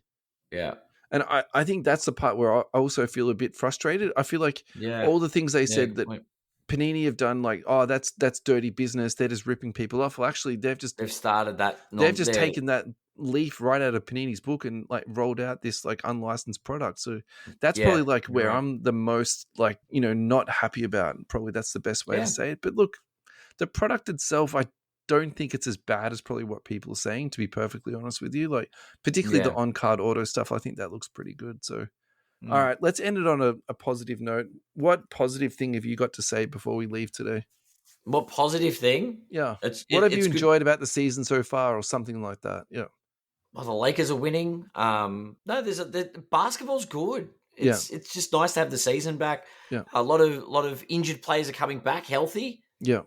Yeah.
And I think that's the part where I also feel a bit frustrated. I feel like
Yeah.
all the things they
Yeah.
said
Good
that
point.
Panini have done, like, oh, that's dirty business, they're just ripping people off. Well, actually,
They've started that
they've
non
just
there.
taken that leaf right out of Panini's book and like rolled out this like unlicensed product. So that's probably
Yeah.
like
You're
where
right.
I'm the most like, not happy about. And probably that's the best way to
Yeah.
say it. But look, the product itself, I don't think it's as bad as probably what people are saying, to be perfectly honest with you. Like, particularly the
Yeah.
on-card auto stuff, I think that looks pretty good. So, all
Mm.
right, let's end it on a positive note. What positive thing have you got to say before we leave today?
What positive thing?
Yeah.
It's
What
it,
have you
it's good.
enjoyed about the season so far, or something like that? Yeah.
Well, the Lakers are winning. No, the basketball's good.
Yeah.
It's just nice to have the season back.
Yeah.
A lot of injured players are coming back healthy,
Yeah.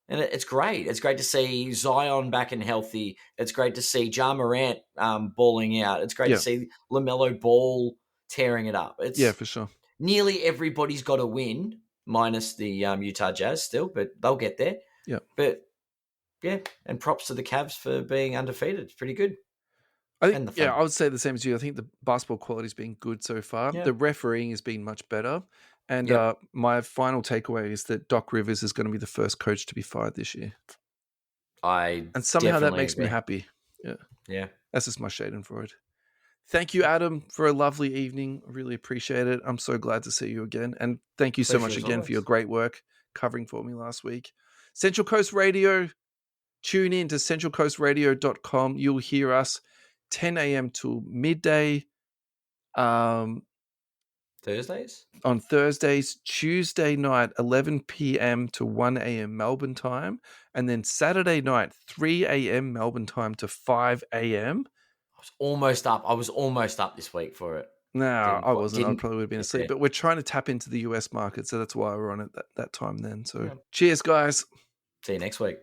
and it's great. It's great to see Zion back and healthy. It's great to see Ja Morant balling out. It's great to
Yeah.
see LaMelo Ball tearing it up.
Yeah,
It's
for sure.
nearly everybody's got a win, minus the Utah Jazz still, but they'll get there.
Yeah.
But yeah, and props to the Cavs for being undefeated. It's pretty good.
I think,
And the
yeah,
Thunder.
I would say the same as you. I think the basketball quality's been good so far.
Yeah.
The refereeing has been much better. And
Yep.
my final takeaway is that Doc Rivers is going to be the first coach to be fired this year.
I
And somehow that
definitely
makes me
agree.
happy. Yeah.
Yeah.
That's just my shade for it. Thank you, Adam, for a lovely evening. I really appreciate it. I'm so glad to see you again. And thank you so
Pleasure
much
as
again for your
always.
great work covering for me last week. Central Coast Radio, tune in to centralcoastradio.com. You'll hear us 10 a.m. till midday
Thursdays?
on Thursdays, Tuesday night, 11 p.m. to 1 a.m. Melbourne time, and then Saturday night, 3 a.m. Melbourne time to 5 a.m.
I was almost up this week for it.
No,
Didn't
I
quite
wasn't. I
didn't
probably would have been
get
asleep.
there.
But we're trying to tap into the US market, so that's why we're on it that time then. So
Yeah.
cheers, guys.
See you next week.